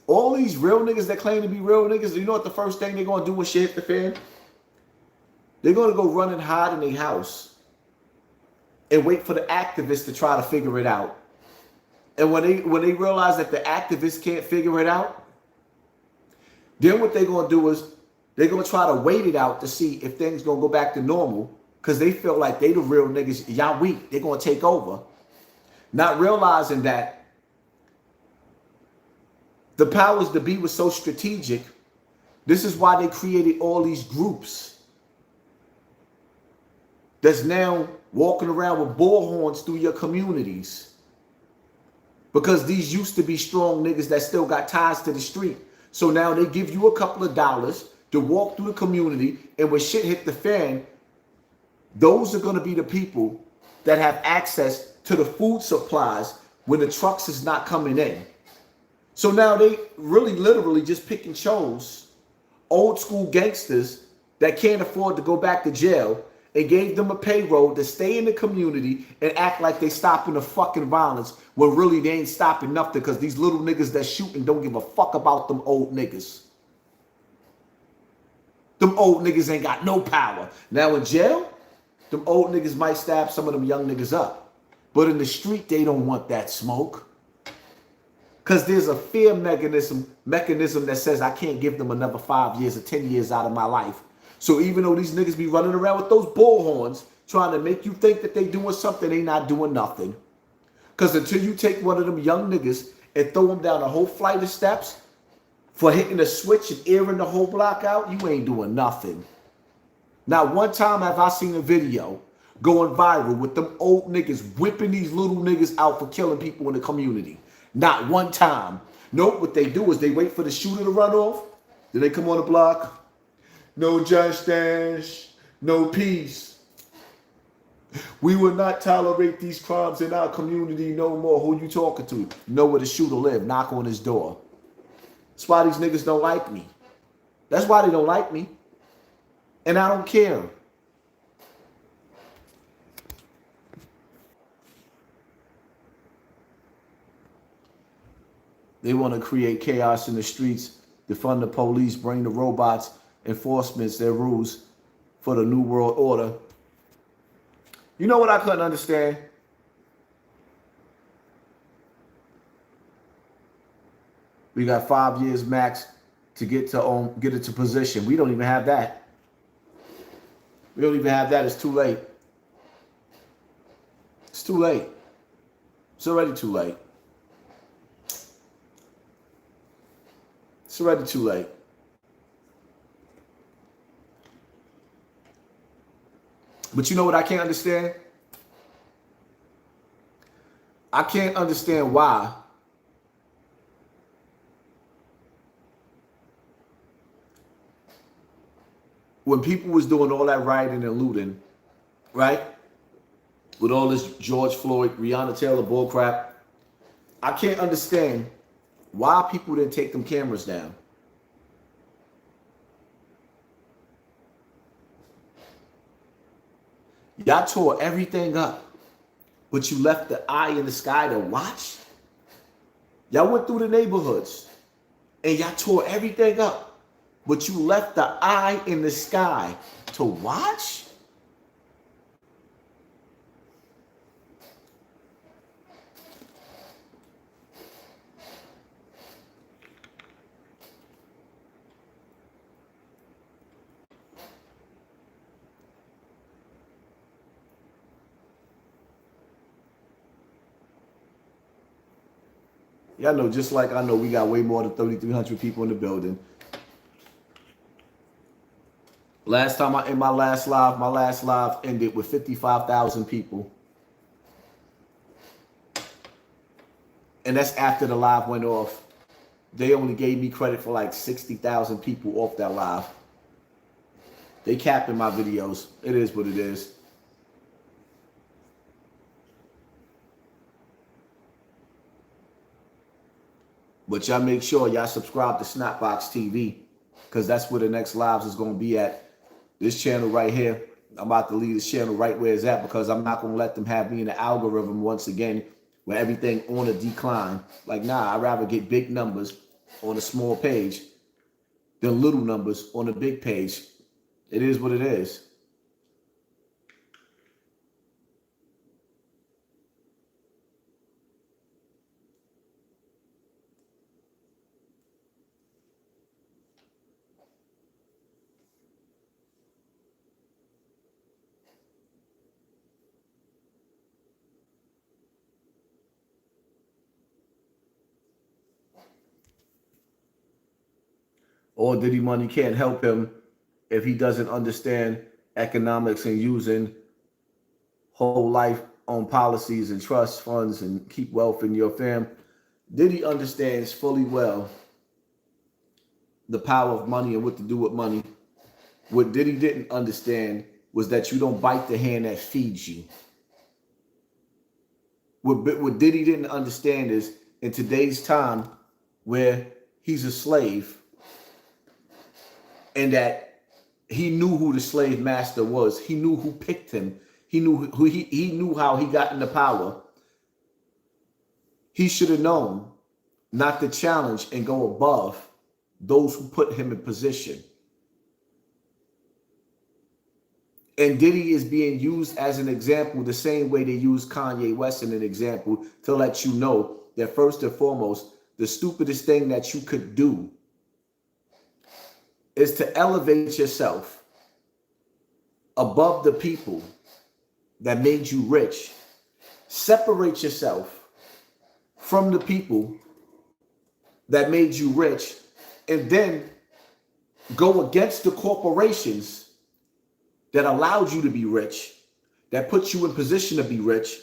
all these real niggas that claim to be real niggas, you know what the first thing they're going to do when shit hit the fan? They're going to go run and hide in their house and wait for the activists to try to figure it out. And when they realize that the activists can't figure it out, then what they're going to do is they're going to try to wait it out to see if things going to go back to normal because they feel like they the real niggas. Y'all weak. They're going to take over. Not realizing that the powers to be was so strategic. This is why they created all these groups that's now walking around with bullhorns through your communities. Because these used to be strong niggas that still got ties to the street. So now they give you a couple of dollars to walk through the community, and when shit hit the fan, those are going to be the people that have access to the food supplies when the trucks is not coming in. So now they really literally just pick and chose old school gangsters that can't afford to go back to jail and gave them a payroll to stay in the community and act like they stopping the fucking violence when really they ain't stopping nothing because these little niggas that shooting don't give a fuck about them old niggas. Them old niggas ain't got no power. Now in jail, them old niggas might stab some of them young niggas up. But in the street, they don't want that smoke. Because there's a fear mechanism that says I can't give them another 5 years or 10 years out of my life. So even though these niggas be running around with those bullhorns trying to make you think that they doing something, they not doing nothing. Because until you take one of them young niggas and throw them down a whole flight of steps for hitting a switch and airing the whole block out, you ain't doing nothing. Not one time have I seen a video going viral with them old niggas whipping these little niggas out for killing people in the community. Not one time. Nope, what they do is they wait for the shooter to run off. Then they come on the block. No justice, no peace. We will not tolerate these crimes in our community no more. Who you talking to? You know where the shooter live. Knock on his door. That's why these niggas don't like me. That's why they don't like me. And I don't care. They want to create chaos in the streets, defund the police, bring the robots, enforcements, their rules for the New World Order. You know what I couldn't understand? We got 5 years max to get it to position. We don't even have that. We don't even have that. It's too late. It's too late. It's already too late. It's already too late. But you know what I can't understand? I can't understand why when people was doing all that rioting and looting, right? With all this George Floyd, Breonna Taylor bullcrap, I can't understand why people didn't take them cameras down. Y'all tore everything up, but you left the eye in the sky to watch? Y'all went through the neighborhoods and y'all tore everything up, but you left the eye in the sky to watch? Y'all know, just like I know, we got way more than 3,300 people in the building. Last time my last live ended with 55,000 people. And that's after the live went off. They only gave me credit for like 60,000 people off that live. They capping my videos. It is what it is. But y'all make sure y'all subscribe to Snapbox TV, because that's where the next lives is going to be at. This channel right here. I'm about to leave this channel right where it's at, because I'm not going to let them have me in the algorithm once again where everything on a decline. Like, nah, I'd rather get big numbers on a small page than little numbers on a big page. It is what it is. Or Diddy Money can't help him if he doesn't understand economics and using whole life on policies and trust funds and keep wealth in your fam. Diddy understands fully well the power of money and what to do with money. What Diddy didn't understand was that you don't bite the hand that feeds you. What Diddy didn't understand is, in today's time where he's a slave, and that he knew who the slave master was. He knew who picked him. He knew he knew how he got into power. He should have known not to challenge and go above those who put him in position. And Diddy is being used as an example the same way they use Kanye West as an example, to let you know that first and foremost, the stupidest thing that you could do is to elevate yourself above the people that made you rich. Separate yourself from the people that made you rich, and then go against the corporations that allowed you to be rich, that put you in position to be rich.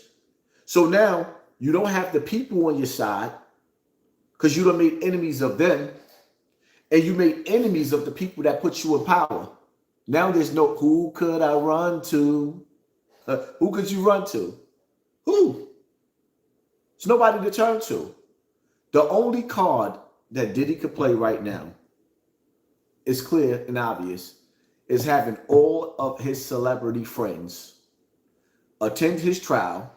So now you don't have the people on your side, because you done made enemies of them. And you made enemies of the people that put you in power. Now there's no, who could I run to? Who could you run to? Who? There's nobody to turn to. The only card that Diddy could play right now is clear and obvious, is having all of his celebrity friends attend his trial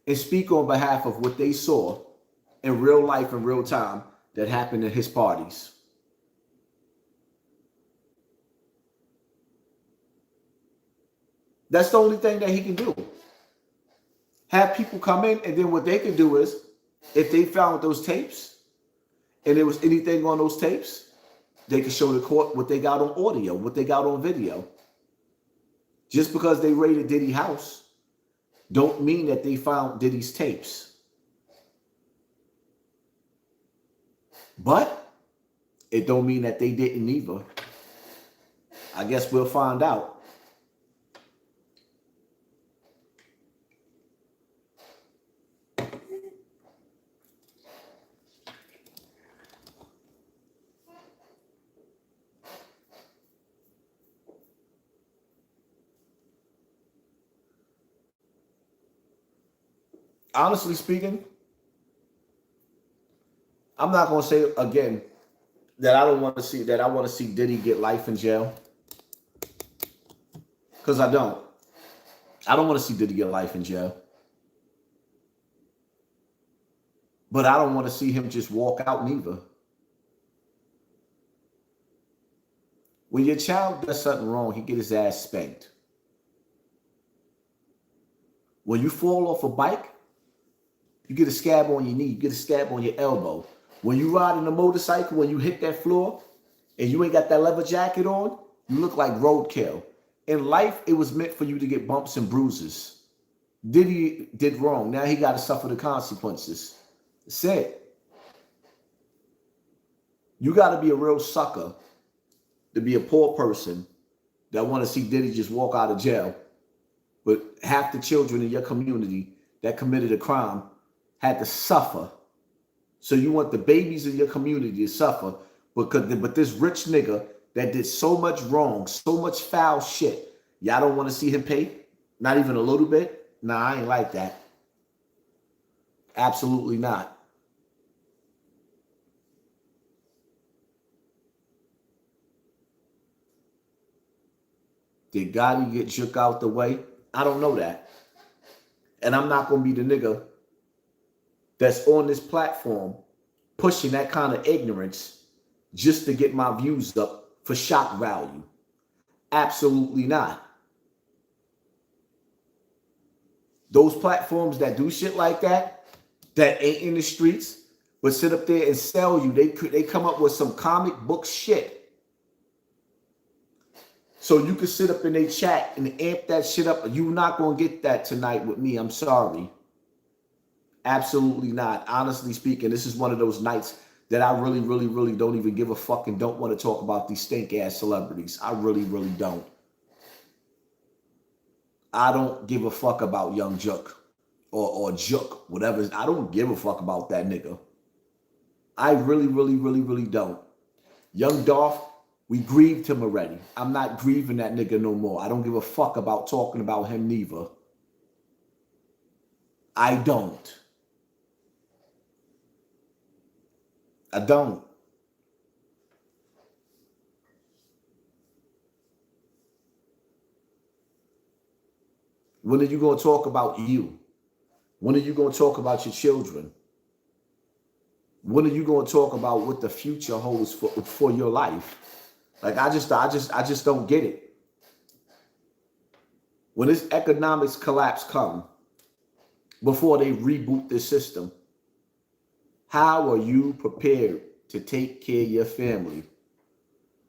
and speak on behalf of what they saw in real life, in real time, that happened at his parties. That's the only thing that he can do. Have people come in, and then what they can do is, if they found those tapes and there was anything on those tapes, they can show the court what they got on audio, what they got on video. Just because they raided Diddy's house don't mean that they found Diddy's tapes. But it don't mean that they didn't either. I guess we'll find out. Honestly speaking, I'm not going to say again that I want to see Diddy get life in jail. Because I don't. I don't want to see Diddy get life in jail. But I don't want to see him just walk out neither. When your child does something wrong, he get his ass spanked. When you fall off a bike, you get a scab on your knee, you get a scab on your elbow. When you ride in a motorcycle, when you hit that floor and you ain't got that leather jacket on, you look like roadkill. In life, it was meant for you to get bumps and bruises. Diddy did wrong. Now he got to suffer the consequences. That's it. You got to be a real sucker to be a poor person that want to see Diddy just walk out of jail. But half the children in your community that committed a crime had to suffer. So you want the babies in your community to suffer, but this rich nigga that did so much wrong, so much foul shit, y'all don't want to see him pay? Not even a little bit? Nah, I ain't like that. Absolutely not. Did Gotti get Jook out the way? I don't know that. And I'm not going to be the nigga that's on this platform pushing that kind of ignorance just to get my views up for shock value. Absolutely not. Those platforms that do shit like that ain't in the streets, but sit up there and sell you, they come up with some comic book shit. So you can sit up in their chat and amp that shit up. You're not going to get that tonight with me. I'm sorry. Absolutely not. Honestly speaking, this is one of those nights that I really, really, really don't even give a fuck and don't want to talk about these stink-ass celebrities. I really, really don't. I don't give a fuck about Young Jook or Jook, whatever. I don't give a fuck about that nigga. I really, really, really, really don't. Young Dolph, we grieved him already. I'm not grieving that nigga no more. I don't give a fuck about talking about him neither. I don't. I don't. When are you going to talk about you? When are you going to talk about your children? When are you going to talk about what the future holds for your life? Like I just don't get it. When this economics collapse come, before they reboot the system, how are you prepared to take care of your family?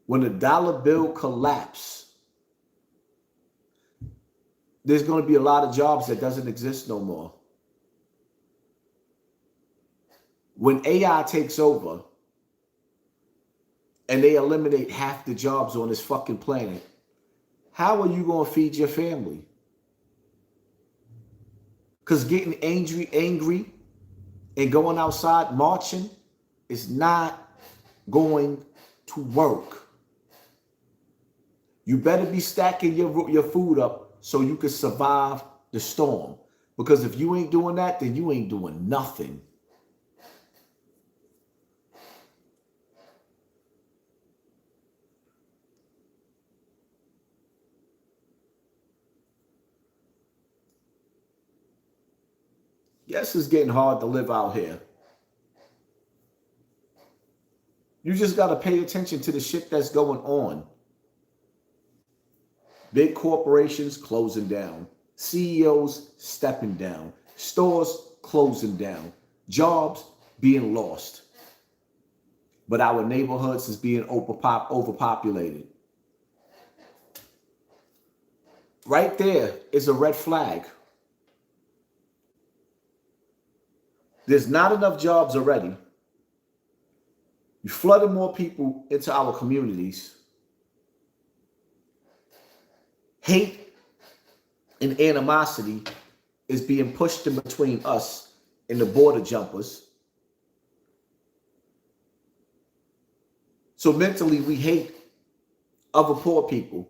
When the dollar bill collapse, there's going to be a lot of jobs that doesn't exist no more. When AI takes over and they eliminate half the jobs on this fucking planet, how are you going to feed your family? Because getting angry and going outside marching is not going to work. You better be stacking your food up so you can survive the storm. Because if you ain't doing that, then you ain't doing nothing. Yes, it's getting hard to live out here. You just got to pay attention to the shit that's going on. Big corporations closing down. CEOs stepping down. Stores closing down. Jobs being lost. But our neighborhoods is being overpopulated. Right there is a red flag. There's not enough jobs already. You're flooding more people into our communities. Hate and animosity is being pushed in between us and the border jumpers. So mentally, we hate other poor people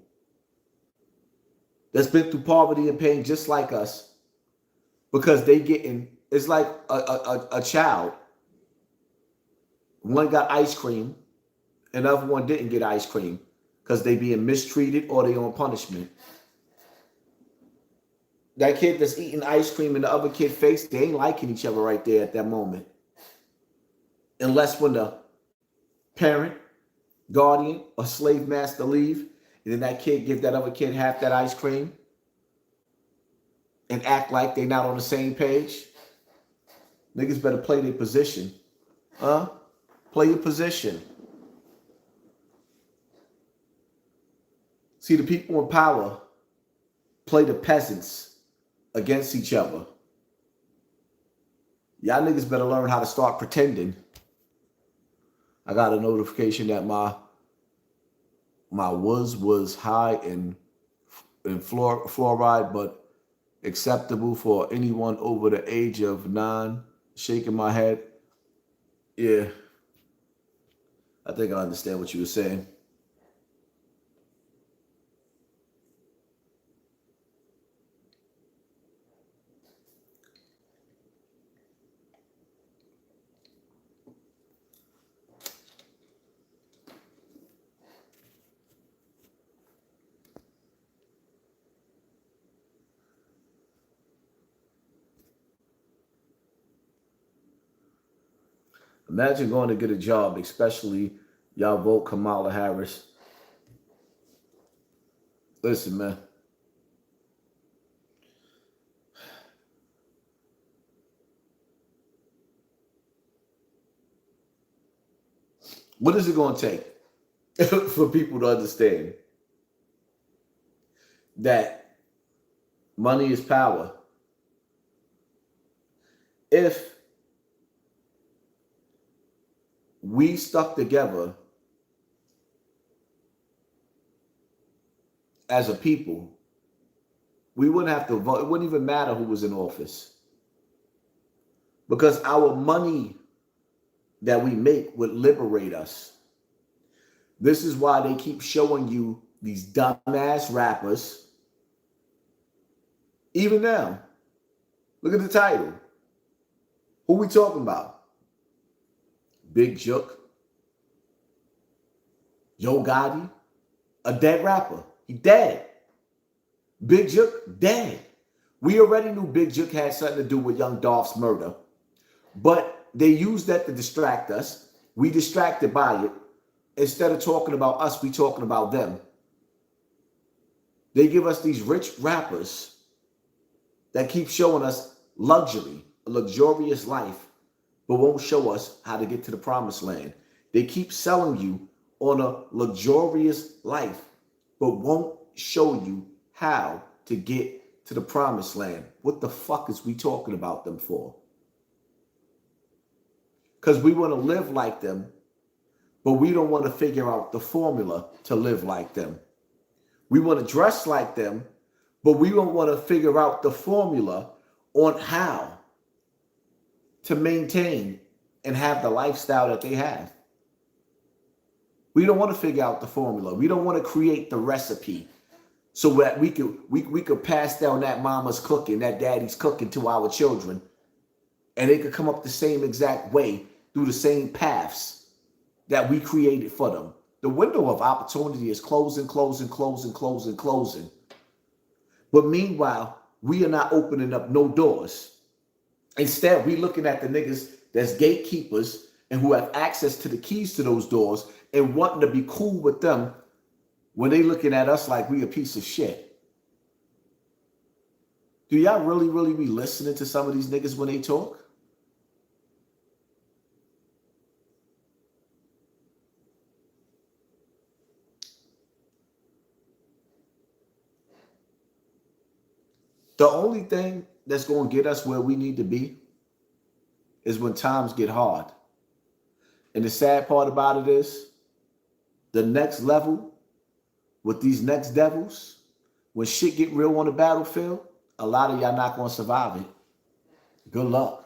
that's been through poverty and pain just like us, because they getting, it's like a child. One got ice cream, and the other one didn't get ice cream because they being mistreated or they on punishment. That kid that's eating ice cream in the other kid's face, they ain't liking each other right there at that moment. Unless when the parent guardian or slave master leave, and then that kid give that other kid half that ice cream and act like they not on the same page. Niggas better play their position. Huh? Play your position. See, the people in power play the peasants against each other. Y'all niggas better learn how to start pretending. I got a notification that my was high in fluoride, but acceptable for anyone over the age of 9. Shaking my head. Yeah. I think I understand what you were saying. Imagine going to get a job, especially y'all vote Kamala Harris. Listen, man. What is it going to take for people to understand that money is power? If we stuck together as a people, we wouldn't have to vote. It wouldn't even matter who was in office. Because our money that we make would liberate us. This is why they keep showing you these dumbass rappers. Even now, look at the title. Who we talking about? Big Jook, Yo Gotti, a dead rapper. He dead. Big Jook, dead. We already knew Big Jook had something to do with Young Dolph's murder, but they used that to distract us. We distracted by it. Instead of talking about us, we talking about them. They give us these rich rappers that keep showing us luxury, a luxurious life, but won't show us how to get to the promised land. They keep selling you on a luxurious life, but won't show you how to get to the promised land. What the fuck is we talking about them for? Because we want to live like them, but we don't want to figure out the formula to live like them. We want to dress like them, but we don't want to figure out the formula on how to maintain and have the lifestyle that they have. We don't want to figure out the formula. We don't want to create the recipe so that we could pass down that mama's cooking, that daddy's cooking to our children, and they could come up the same exact way through the same paths that we created for them. The window of opportunity is closing, closing, closing, closing, closing. But meanwhile, we are not opening up no doors. Instead, we looking at the niggas that's gatekeepers and who have access to the keys to those doors and wanting to be cool with them when they looking at us like we a piece of shit. Do y'all really be listening to some of these niggas when they talk? The only thing that's going to get us where we need to be is when times get hard. And the sad part about it is, the next level with these next devils, when shit get real on the battlefield, a lot of y'all not going to survive it. Good luck.